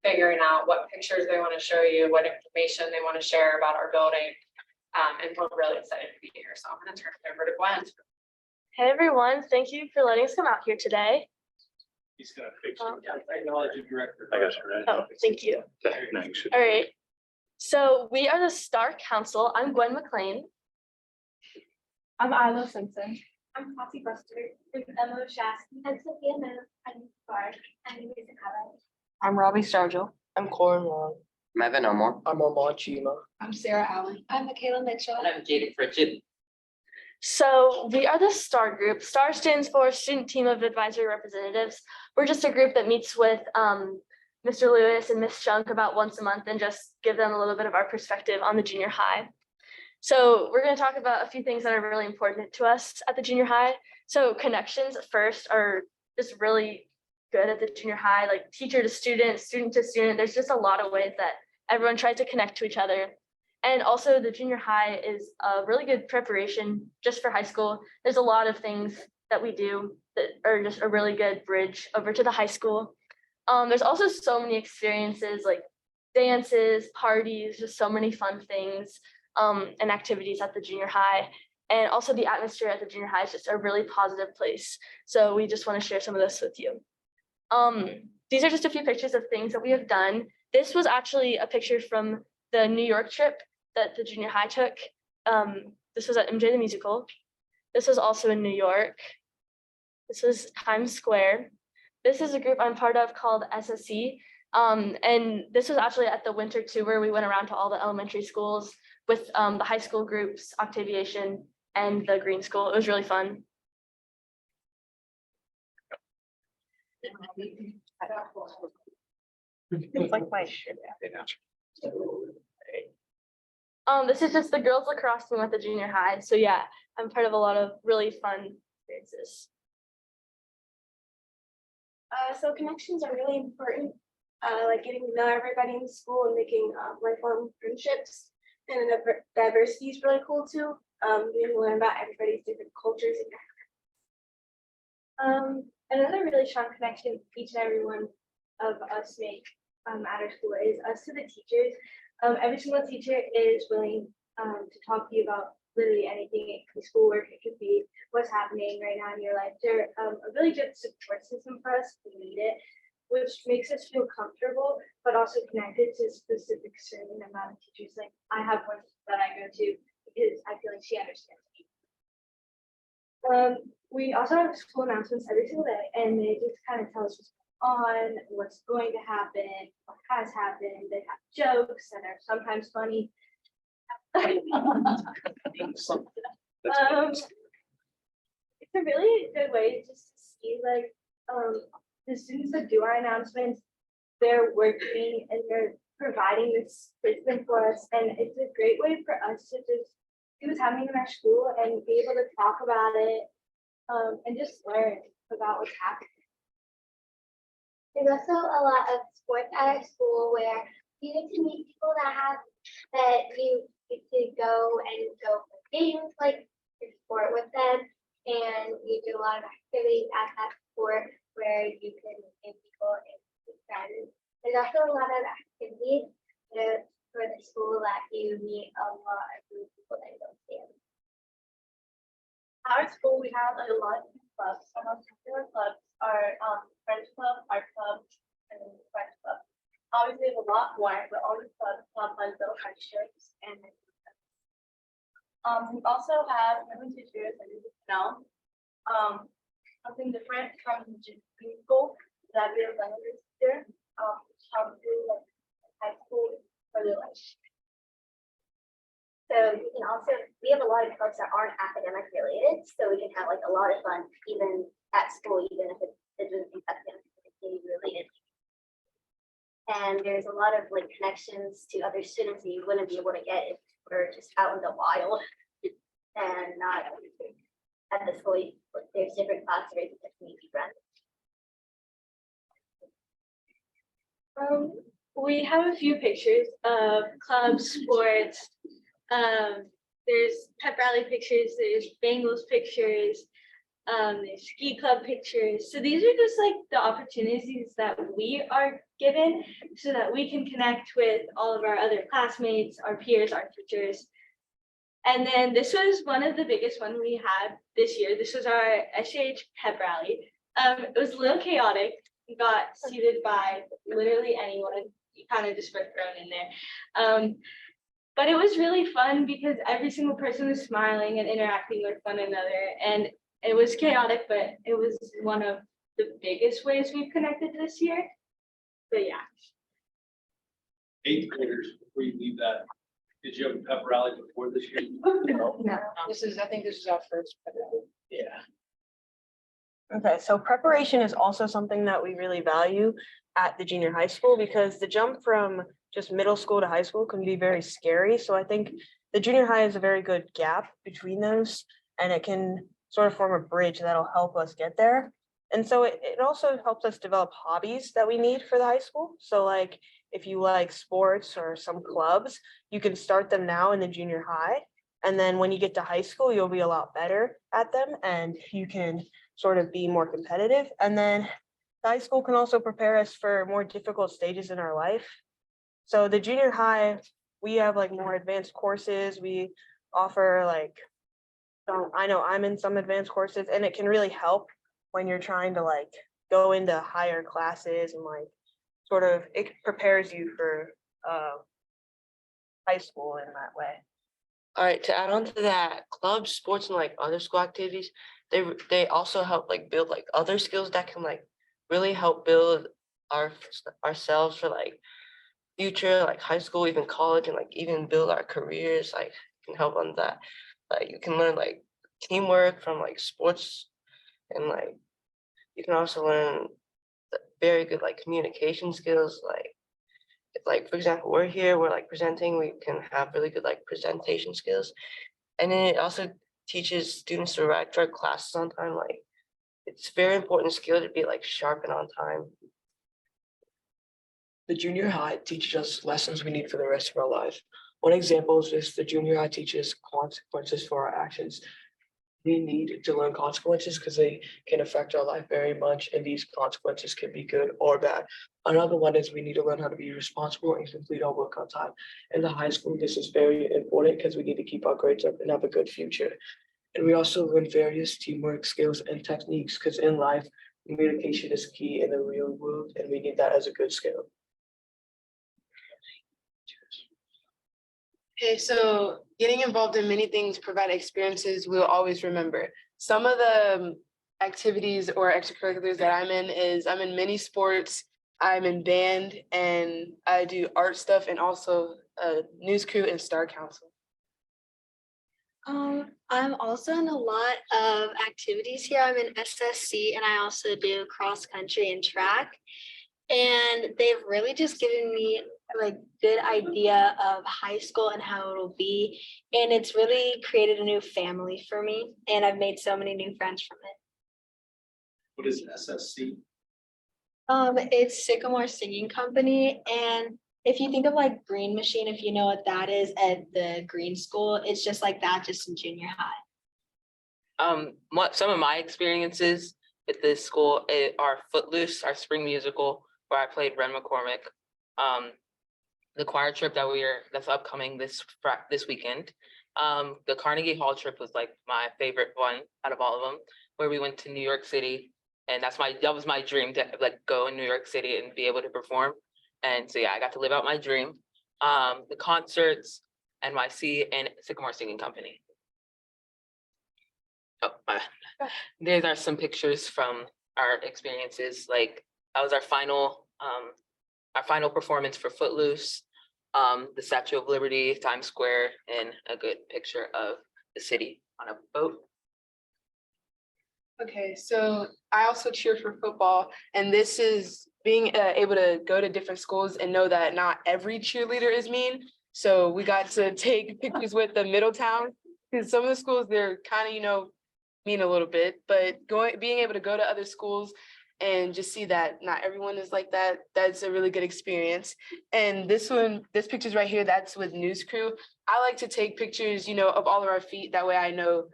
figuring out what pictures they want to show you, what information they want to share about our building. And we're really excited to be here. So I'm gonna turn it over to Gwen. Hey everyone, thank you for letting us come out here today. He's gonna fix it. Technology director. I got you, right? Oh, thank you. Thanks. All right. So we are the Star Council. I'm Gwen McLean. I'm Isla Simpson. I'm Cassie Buster, I'm Emma Shasky, I'm Sophia Miller, I'm Barb, I'm Lisa Cabot. I'm Robbie Stargell. I'm Corin Long. Mevin Omar. I'm Omar Chima. I'm Sarah Allen. I'm Michaela Mitchell. And I'm Jaden Pritchett. So we are the STAR group. STAR stands for Student Team of Advisory Representatives. We're just a group that meets with Mr. Lewis and Ms. Shunk about once a month and just give them a little bit of our perspective on the junior high. So we're going to talk about a few things that are really important to us at the junior high. So connections first are just really good at the junior high, like teacher to student, student to student. There's just a lot of ways that everyone tries to connect to each other. And also the junior high is a really good preparation just for high school. There's a lot of things that we do that are just a really good bridge over to the high school. There's also so many experiences like dances, parties, just so many fun things and activities at the junior high. And also the atmosphere at the junior high is just a really positive place. So we just want to share some of this with you. These are just a few pictures of things that we have done. This was actually a picture from the New York trip that the junior high took. This was at MJ the Musical. This was also in New York. This was Times Square. This is a group I'm part of called SSC. And this was actually at the winter tour where we went around to all the elementary schools with the high school groups, Octaviation and the Green School. It was really fun. It's like my shit. This is just the girls lacrosse team at the junior high. So yeah, I'm part of a lot of really fun experiences. So connections are really important, like getting to know everybody in school and making lifelong friendships. And then diversity is really cool too. Getting to learn about everybody's different cultures and backgrounds. Another really strong connection each and every one of us make at our school is us to the teachers. Every single teacher is willing to talk to you about literally anything. It could be schoolwork, it could be what's happening right now in your life. They're a really good support system for us. We need it, which makes us feel comfortable, but also connected to specific certain amount of teachers. Like I have one that I go to because I feel like she understands me. We also have school announcements every single day, and they just kind of tell us what's on, what's going to happen, what has happened. They have jokes that are sometimes funny. It's a really good way just to see like the students that do our announcements, they're working and they're providing this system for us, and it's a great way for us to just see what's happening in our school and be able to talk about it and just learn about what's happening. There's also a lot of sports at our school where you get to meet people that you get to go for games like your sport with them, and you do a lot of activities at that sport where you can meet people and make friends. There's also a lot of activities for the school that you meet a lot of new people that you don't see. At our school, we have a lot of clubs. Some of the popular clubs are French Club, Art Club, and French Club. Obviously, there's a lot more, but all the clubs have little friendships and we also have women teachers, as you know. Something different from junior school that we have language teacher, through like high school for their life. So you can also, we have a lot of clubs that aren't academic related, so we can have like a lot of fun even at school, even if it doesn't be academic related. And there's a lot of like connections to other students that you wouldn't be able to get if we're just out in the wild and not at the school. There's different classes where you can meet friends. We have a few pictures of clubs, sports. There's pep rally pictures, there's Bengals pictures, there's ski club pictures. So these are just like the opportunities that we are given so that we can connect with all of our other classmates, our peers, our teachers. And then this was one of the biggest one we had this year. This was our SJH pep rally. It was a little chaotic. We got seated by literally anyone. You kind of just were thrown in there. But it was really fun because every single person was smiling and interacting with one another. And it was chaotic, but it was one of the biggest ways we've connected this year. But yeah. 8th graders, before you leave that, did you have a pep rally before this year? No. I think this is our first. Yeah. Okay, so preparation is also something that we really value at the junior high school because the jump from just middle school to high school can be very scary. So I think the junior high is a very good gap between those, and it can sort of form a bridge that'll help us get there. And so it also helps us develop hobbies that we need for the high school. So like if you like sports or some clubs, you can start them now in the junior high. And then when you get to high school, you'll be a lot better at them and you can sort of be more competitive. And then the high school can also prepare us for more difficult stages in our life. So the junior high, we have like more advanced courses. We offer like, I know I'm in some advanced courses and it can really help when you're trying to like go into higher classes and like sort of, it prepares you for high school in that way. All right, to add on to that, clubs, sports, and like other school activities, they also help like build like other skills that can like really help build ourselves for like future, like high school, even college, and like even build our careers. Like can help on that. Like you can learn like teamwork from like sports, and like you can also learn very good like communication skills. Like for example, we're like presenting, we can have really good like presentation skills. And then it also teaches students to arrive to our classes on time. Like it's very important skill to be like sharp and on time. The junior high teaches us lessons we need for the rest of our lives. One example is this: the junior high teaches consequences for our actions. We need to learn consequences because they can affect our life very much, and these consequences can be good or bad. Another one is we need to learn how to be responsible and complete our work on time. In the high school, this is very important because we need to keep our grades up and have a good future. And we also learn various teamwork skills and techniques because in life, communication is key in the real world, and we need that as a good skill. Okay, so getting involved in many things provide experiences we'll always remember. Some of the activities or extracurriculars that I'm in many sports, I'm in band, and I do art stuff and also news crew and Star Council. I'm also in a lot of activities here. I'm in SSC and I also do cross country and track. And they've really just given me like good idea of high school and how it'll be. And it's really created a new family for me. And I've made so many new friends from it. What is SSC? It's Sycamore Singing Company. And if you think of like Green Machine, if you know what that is at the Green School, it's just like that, just in junior high. What some of my experiences at this school are Footloose, our spring musical, where I played Ren McCormick. The choir trip that's upcoming this weekend. The Carnegie Hall trip was like my favorite one out of all of them, where we went to New York City, and that was my dream to like go in New York City and be able to perform. And so yeah, I got to live out my dream. The concerts, NYC, and Sycamore Singing Company. Oh, these are some pictures from our experiences. Like that was our final performance for Footloose, the Statue of Liberty, Times Square, and a good picture of the city on a boat. Okay, so I also cheer for football, and this is being able to go to different schools and know that not every cheerleader is mean. So we got to take pictures with the Middletown, because some of the schools, they're kind of, mean a little bit, but being able to go to other schools and just see that not everyone is like that, that's a really good experience. And this picture's right here, that's with News Crew. I like to take pictures, of all of our feet. That way I know,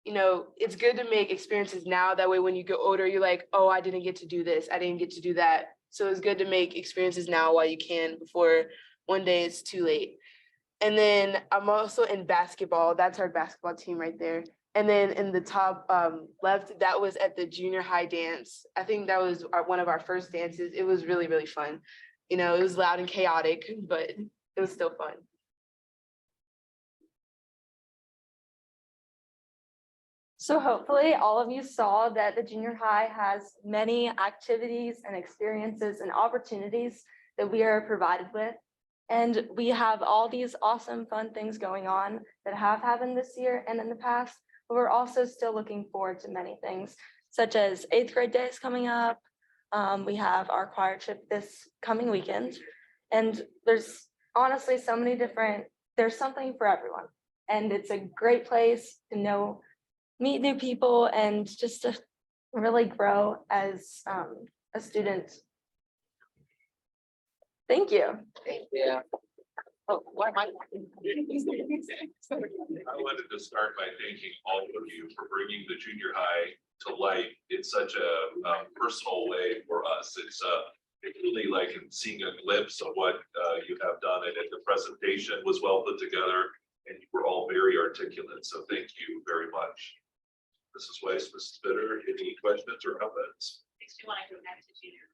it's good to make experiences now. That way when you get older, you're like, oh, I didn't get to do this, I didn't get to do that. So it's good to make experiences now while you can, before one day it's too late. And then I'm also in basketball. That's our basketball team right there. And then in the top left, that was at the junior high dance. I think that was one of our first dances. It was really, really fun. It was loud and chaotic, but it was still fun. So hopefully all of you saw that the junior high has many activities and experiences and opportunities that we are provided with. And we have all these awesome, fun things going on that have happened this year and in the past. But we're also still looking forward to many things, such as 8th grade days coming up. We have our choir trip this coming weekend. And there's honestly so many there's something for everyone. And it's a great place to meet new people and just to really grow as a student. Thank you. Yeah. Oh, why am I? I wanted to start by thanking all of you for bringing the junior high to life in such a personal way for us. It's really like seeing a glimpse of what you have done, and the presentation was well put together, and you were all very articulate. So thank you very much. Mrs. Weiss, Mrs. Bitter, any questions or comments? Makes me want to go back to junior.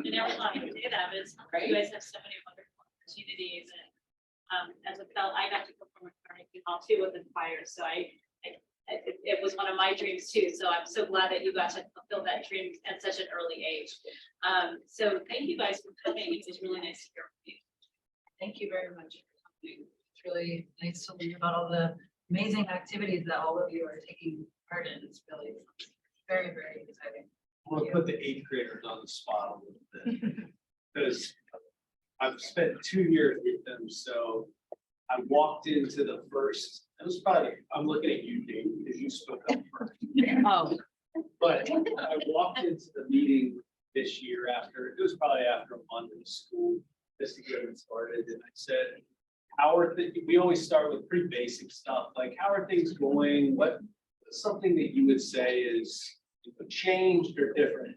You never want to do that, but it's great. You guys have so many wonderful opportunities, and as a fellow, I got to perform at Carnegie Hall too with the choir, so it was one of my dreams too. So I'm so glad that you got to fulfill that dream at such an early age. So thank you guys for coming. It was really nice to hear from you. Thank you very much for coming. It's really nice to learn about all the amazing activities that all of you are taking part in. It's really very, very exciting. I'm gonna put the 8th graders on the spot a little bit, because I've spent 2 years with them. So I walked into the first, it was probably, I'm looking at you, Dave, because you spoke up first. Oh. But I walked into the meeting this year it was probably after a month of school, just to get it started. And I said, we always start with pretty basic stuff, like how are things going? What something that you would say is changed or different?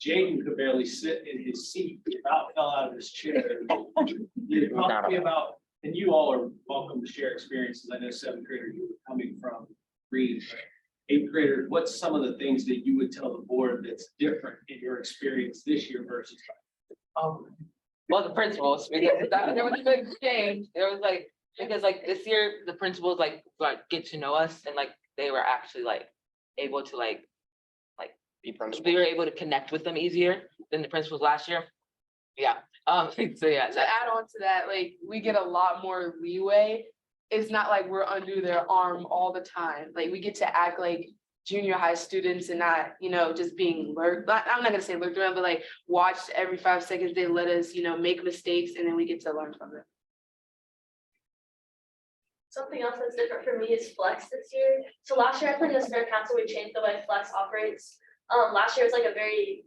Jaden could barely sit in his seat. He about fell out of his chair. You talked to me about, and you all are welcome to share experiences. I know 7th graders, you were coming from Green. 8th graders, what's some of the things that you would tell the board that's different in your experience this year versus? Well, the principals, because there was a big change. There was because this year the principals get to know us, and they were actually able to we were able to connect with them easier than the principals last year. Yeah. So yeah. To add on to that, we get a lot more leeway. It's not like we're under their arm all the time. We get to act like junior high students and not, just being lurked, I'm not gonna say lurked around, but like watched every 5 seconds. They let us, make mistakes and then we get to learn from them. Something else that's different for me is flex this year. So last year I played in the spirit council, we changed the way flex operates. Last year was like a very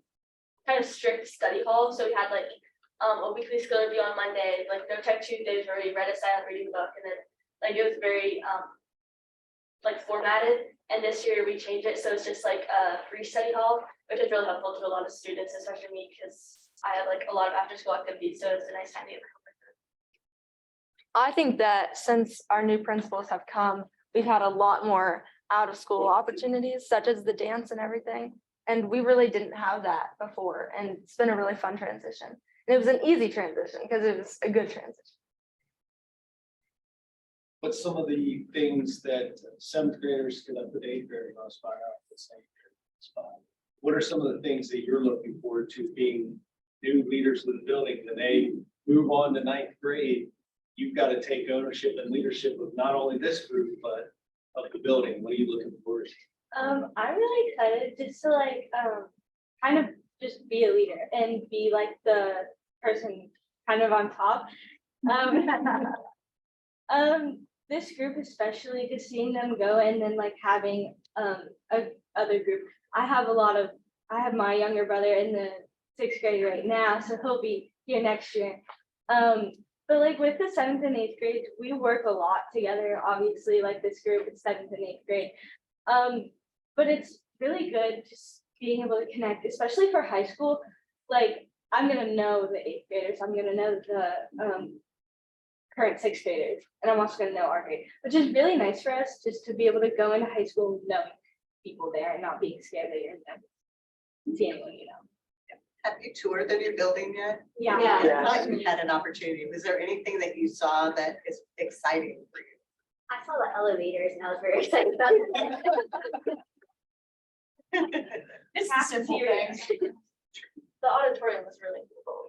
kind of strict study hall. So we had like a weekly skill review on Monday, like no tech Tuesdays where we read a silent reading book, and then like it was very like formatted. And this year we changed it, so it's just like a free study hall, which is really helpful to a lot of students, especially me, because I have like a lot of after school activities, so it's a nice time to get my homework done. I think that since our new principals have come, we've had a lot more out of school opportunities, such as the dance and everything. And we really didn't have that before. And it's been a really fun transition. And it was an easy transition because it was a good transition. What's some of the things that 7th graders, because I put 8th graders on the spot, I put 7th graders on the spot. What are some of the things that you're looking forward to being new leaders of the building? When they move on to 9th grade, you've got to take ownership and leadership of not only this group, but of the building. What are you looking forward to? I'm really excited just to like kind of just be a leader and be like the person kind of on top. This group especially, just seeing them go and then like having a other group. I have my younger brother in the 6th grade right now, so he'll be here next year. But like with the 7th and 8th grade, we work a lot together. Obviously, like this group is 7th and 8th grade. But it's really good just being able to connect, especially for high school. Like I'm gonna know the 8th graders, I'm gonna know the current 6th graders, and I'm also gonna know our grade, which is really nice for us just to be able to go into high school knowing people there and not being scared that you're gonna see anyone, Have you toured the new building yet? Yeah. I thought you had an opportunity. Was there anything that you saw that is exciting for you? I saw the elevators and I was very excited about it. It's the simple things. The auditorium was really cool.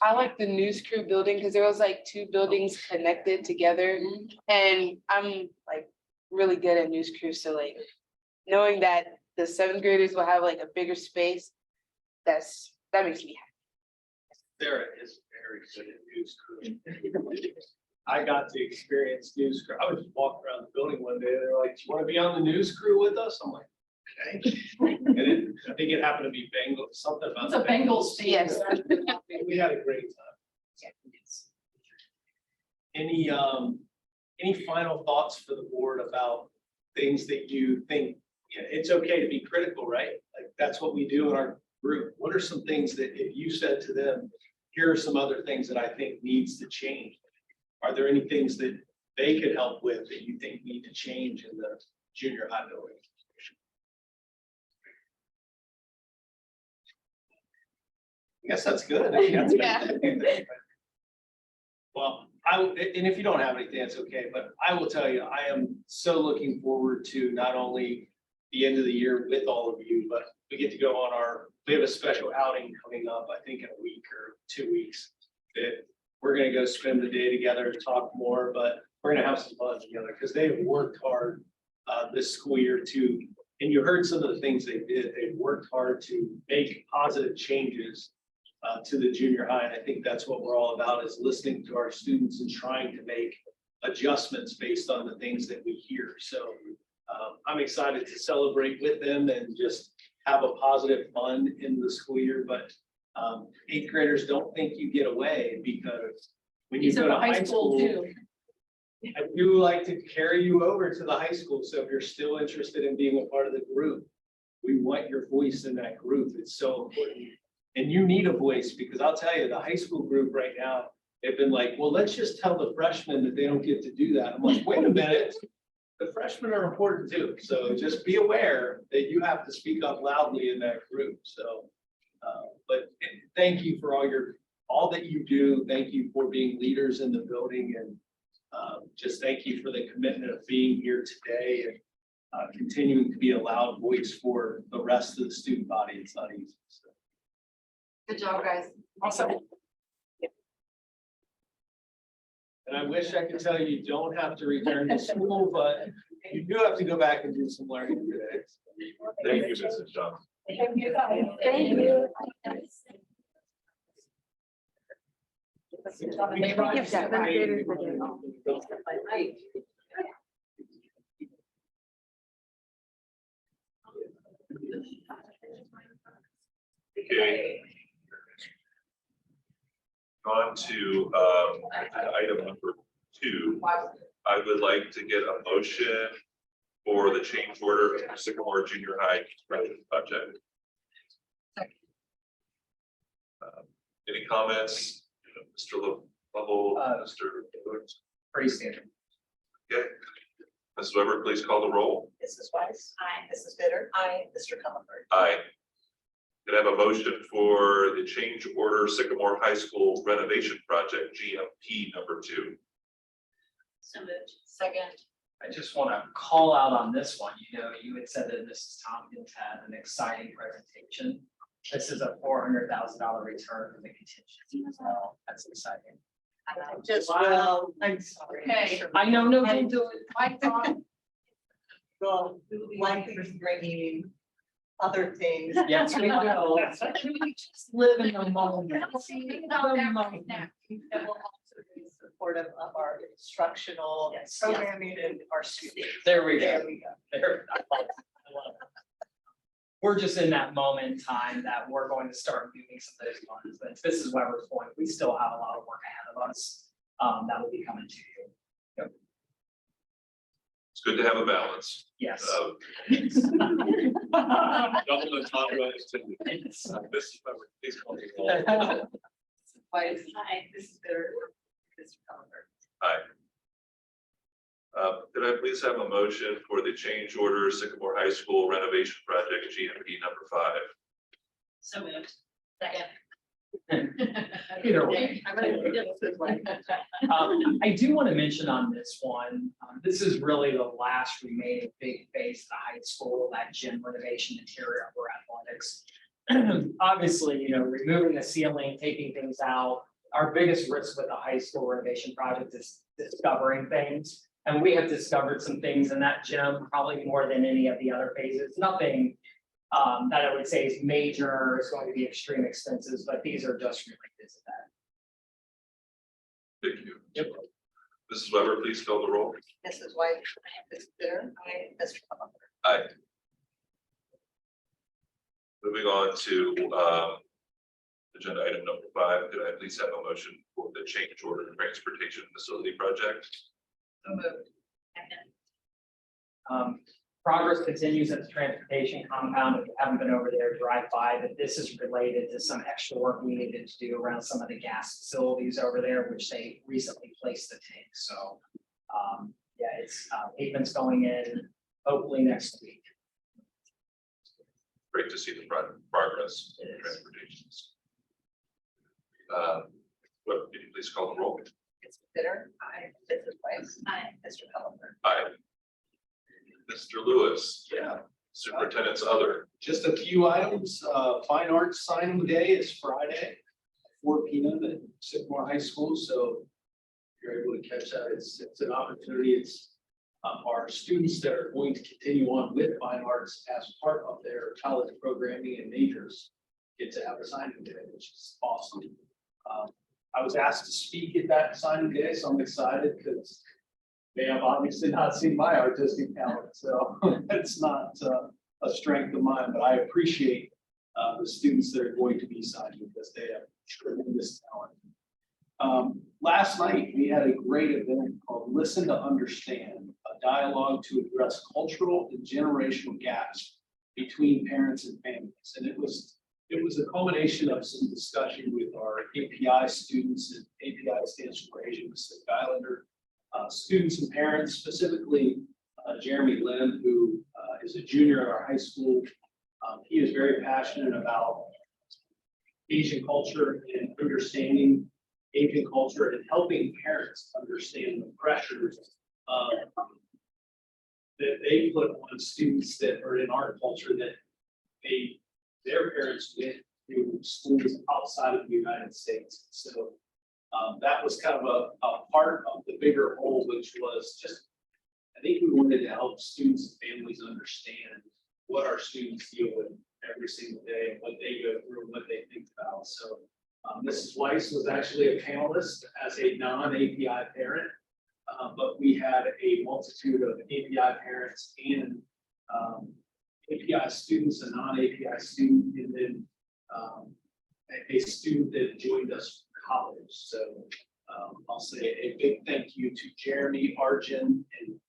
I like the news crew building because there was like 2 buildings connected together, and I'm like really good at news crew. So like knowing that the 7th graders will have like a bigger space, that makes me happy. Sarah is very good at news crew. I got to experience news crew. I was just walking around the building one day. They're like, "Do you want to be on the news crew with us?" I'm like, "Okay." And I think it happened to be Bengals, something about. It's a Bengals thing. Yes. We had a great time. Any final thoughts for the board about things that you think, it's okay to be critical, right? Like that's what we do in our group. What are some things that if you said to them, here are some other things that I think needs to change? Are there any things that they could help with that you think need to change in the junior high building? I guess that's good. Yeah. Well, and if you don't have anything, that's okay, but I will tell you, I am so looking forward to not only the end of the year with all of you, but we get to go on we have a special outing coming up, I think in a week or 2 weeks, that we're gonna go spend the day together, talk more, but we're gonna have some fun together, because they have worked hard this school year too. And you heard some of the things they did. They've worked hard to make positive changes to the junior high. And I think that's what we're all about, is listening to our students and trying to make adjustments based on the things that we hear. So I'm excited to celebrate with them and just have a positive fun in the school year. But 8th graders, don't think you get away, because when you go to high school, I do like to carry you over to the high school. So if you're still interested in being a part of the group, we want your voice in that group. It's so important. And you need a voice, because I'll tell you, the high school group right now, they've been like, well, let's just tell the freshmen that they don't get to do that. I'm like, wait a minute. The freshmen are important too. So just be aware that you have to speak up loudly in that group. So, but thank you for all that you do. Thank you for being leaders in the building, and just thank you for the commitment of being here today and continuing to be a loud voice for the rest of the student body. It's not easy. So. Good job, guys. Awesome. And I wish I could tell you, you don't have to return to school, but you do have to go back and do some learning today. Thank you, Mrs. Johnson. Thank you guys. Thank you. Give seventh graders the day off. Okay. On to item number 2. I would like to get a motion for the change order of Sycamore Junior High project. Any comments? Mr. Lovell, Mr. Lewis? Pretty standard. Okay. Ms. Weber, please call the roll. Mrs. Weiss. Aye. Mrs. Bitter. Aye. Mr. Comer. Aye. Can I have a motion for the change order Sycamore High School renovation project GMP number 2? So moved. Second. I just want to call out on this one, you know, you had said that Mrs. Tompkins had an exciting presentation. This is a $400,000 return from the contingency as well. That's exciting. Just, well, I'm sorry. Okay. I know, no, I don't do it. Mike's on. Well, we would like to be bringing other things. Yes, we will. We just live in the moment. Think about that right now. That will also be supportive of our instructional programming and our students. There we go. There we go. There, I love it. We're just in that moment in time that we're going to start moving some of those funds, but this is where we're going. We still have a lot of work ahead of us. That will be coming to you. Yep. It's good to have a balance. Yes. Double the top of it. Mrs. Weber, please call the roll. Weiss. Aye. Mrs. Bitter. Mr. Comer. Aye. Could I please have a motion for the change order Sycamore High School renovation project GMP number 5? So moved. Second. Either way. I'm gonna do this way. I do want to mention on this one, this is really the last remaining big phase of the high school, that gym renovation interior for athletics. Obviously, you know, removing the ceiling, taking things out, our biggest risk with the high school renovation project is discovering things. And we have discovered some things in that gym, probably more than any of the other phases. Nothing that I would say is major or is going to be extreme expenses, but these are just related to that. Thank you. Yep. Mrs. Weber, please call the roll. Mrs. White. Mrs. Bitter. Aye. Mr. Comer. Aye. Moving on to agenda item number 5, could I please have a motion for the change order transportation facility project? So moved. Second. Progress continues at the transportation compound. If you haven't been over there, drive by, but this is related to some extra work we needed to do around some of the gas facilities over there, which they recently placed the tank. So yeah, it's pavement's going in hopefully next week. Great to see the progress in transportation. What, could you please call the roll? Mrs. Bitter. Aye. Mrs. Weiss. Aye. Mr. Comer. Aye. Mr. Lewis. Yeah. Superintendent's other. Just a few items. Fine arts signing day is Friday, 4 p.m. at Sycamore High School. So if you're able to catch that, it's an opportunity. It's our students that are going to continue on with fine arts as part of their college programming and majors get to have a signing day, which is awesome. I was asked to speak at that signing day, so I'm excited because they have obviously not seen my artistic talent, so it's not a strength of mine, but I appreciate the students that are going to be signing because they have tremendous talent. Last night, we had a great event called Listen to Understand, a dialogue to address cultural and generational gaps between parents and families. And it was a culmination of some discussion with our API students, and API stands for Asian Pacific Islander students and parents, specifically Jeremy Lynn, who is a junior at our high school. He is very passionate about Asian culture and understanding Asian culture and helping parents understand the pressures that they put on students that are in our culture that their parents went to schools outside of the United States. So That was kind of a part of the bigger whole, which was just, I think we wanted to help students and families understand what our students deal with every single day and what they go through and what they think about. So Mrs. Weiss was actually a panelist as a non-API parent, but we had a multitude of API parents and API students, a non-API student, and then a student that joined us from college. So I'll say a big thank you to Jeremy, Arjun, and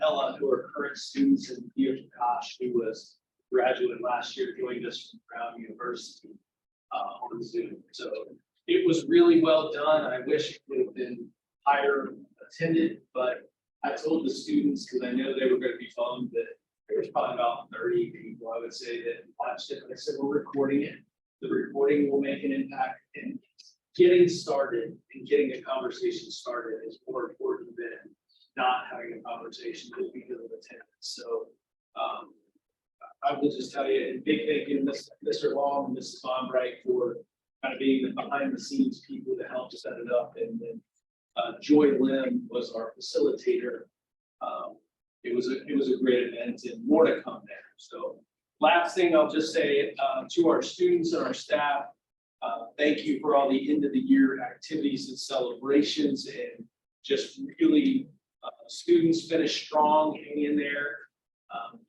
Ella, who are current students, and Theo Prakash, who was graduate last year, joined us from Brown University on Zoom. So it was really well done. I wish it would have been higher attended, but I told the students, because I know they were going to be bummed, that there was probably about 30 people, I would say, that watched it. But I said, we're recording it. The recording will make an impact, and getting started and getting a conversation started is more important than not having a conversation just because of attendance. So I will just tell you, and big thank you to Mr. Long and Mrs. Von Bright for kind of being the behind the scenes people to help set it up. And then Joy Lim was our facilitator. It was a great event, and more to come there. So last thing I'll just say to our students and our staff, thank you for all the end of the year activities and celebrations, and just really students finish strong, hang in there,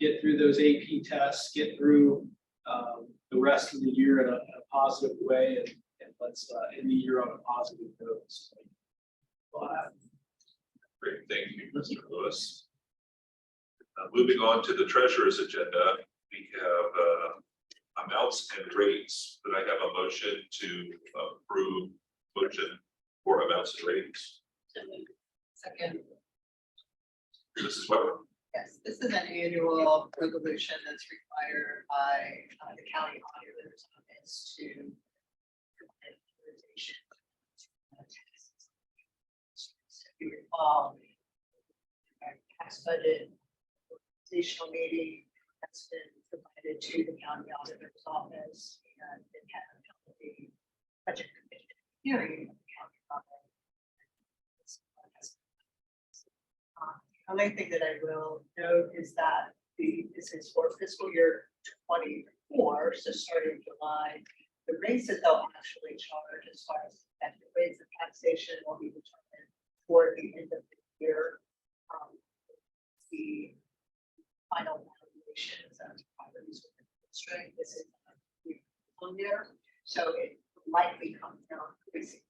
get through those AP tests, get through the rest of the year in a positive way, and let's end the year on a positive note. So, Great, thank you, Mr. Lewis. Moving on to the treasurer's agenda, we have amounts and rates. Could I have a motion to approve motion for amounts and rates? Second. Mrs. Weber? Yes, this is an annual resolution that's required by the county auditor's office to provide authorization. If you recall, our tax budget organizational meeting that's been provided to the county auditor's office, and it had the budget commission hearing of the county auditor. The only thing that I will note is that this is for fiscal year 24, so starting July, the rates that they'll actually charge as far as effective rates of taxation will be determined for the end of the year. The final valuations of properties within the district, this is on there, so it likely comes down pretty significantly.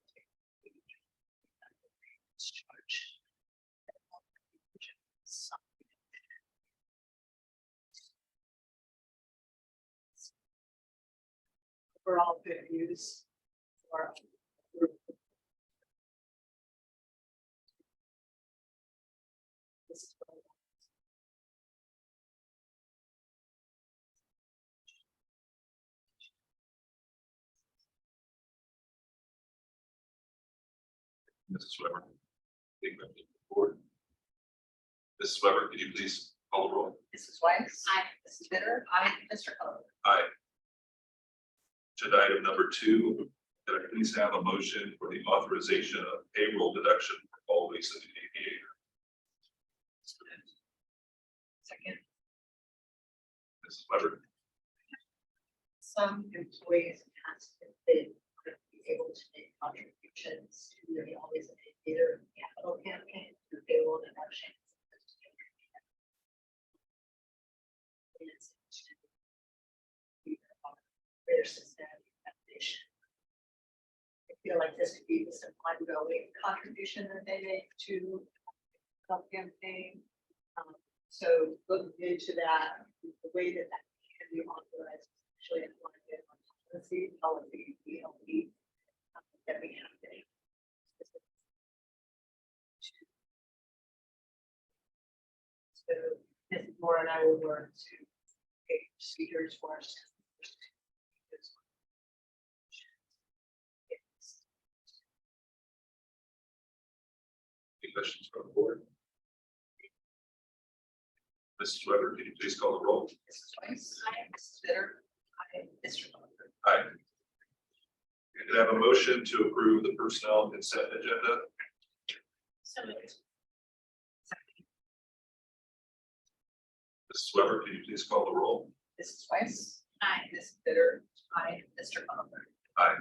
Overall good news for this is what Mrs. Weber? Thank you, board. Mrs. Weber, could you please call the roll? Mrs. Weiss. Aye. Mrs. Bitter. Aye. Mr. Coe. Aye. Agenda item number 2, could I please have a motion for the authorization of payroll deduction for all weeks of the APA? Second. Mrs. Weber? Some employees have been able to make contributions to the Always Educator capital campaign through payroll deductions. Their systematic foundation. I feel like this could be just an ongoing contribution that they make to the campaign. So looking into that, the way that that can be authorized, actually in line with our policy, BLP, that we have today. So Ms. Moore and I will work to create procedures for our staff. Any questions from the board? Mrs. Weber, can you please call the roll? Mrs. Weiss. Aye. Mrs. Bitter. Aye. Mr. Coe. Aye. Can I have a motion to approve the personnel consent agenda? So moved. Mrs. Weber, can you please call the roll? Mrs. Weiss. Aye. Ms. Bitter. Aye. Mr. Comer. Aye.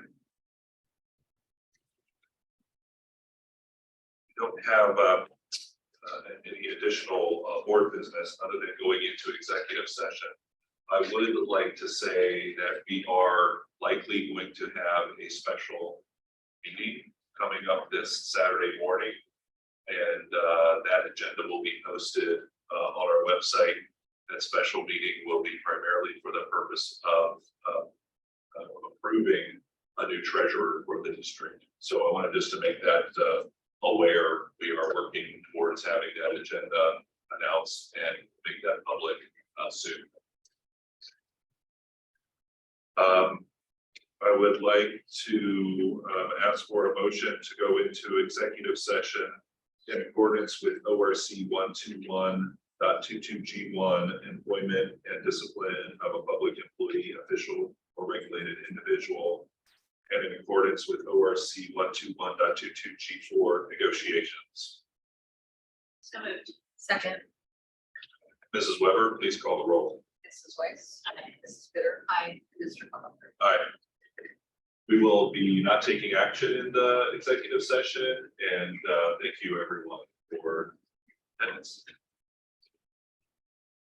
We don't have any additional board business other than going into executive session. I would like to say that we are likely going to have a special meeting coming up this Saturday morning. And that agenda will be posted on our website. That special meeting will be primarily for the purpose of approving a new treasurer for the district. So I wanted just to make that aware. We are working towards having that agenda announced and make that public soon. I would like to ask for a motion to go into executive session in accordance with ORC 121.22G1, employment and discipline of a public employee, official, or regulated individual, and in accordance with ORC 121.22G4, negotiations. So moved. Second. Mrs. Weber, please call the roll. Mrs. Weiss. Aye. Mrs. Bitter. Aye. Mr. Comer. Aye. We will be not taking action in the executive session, and thank you everyone for attendance.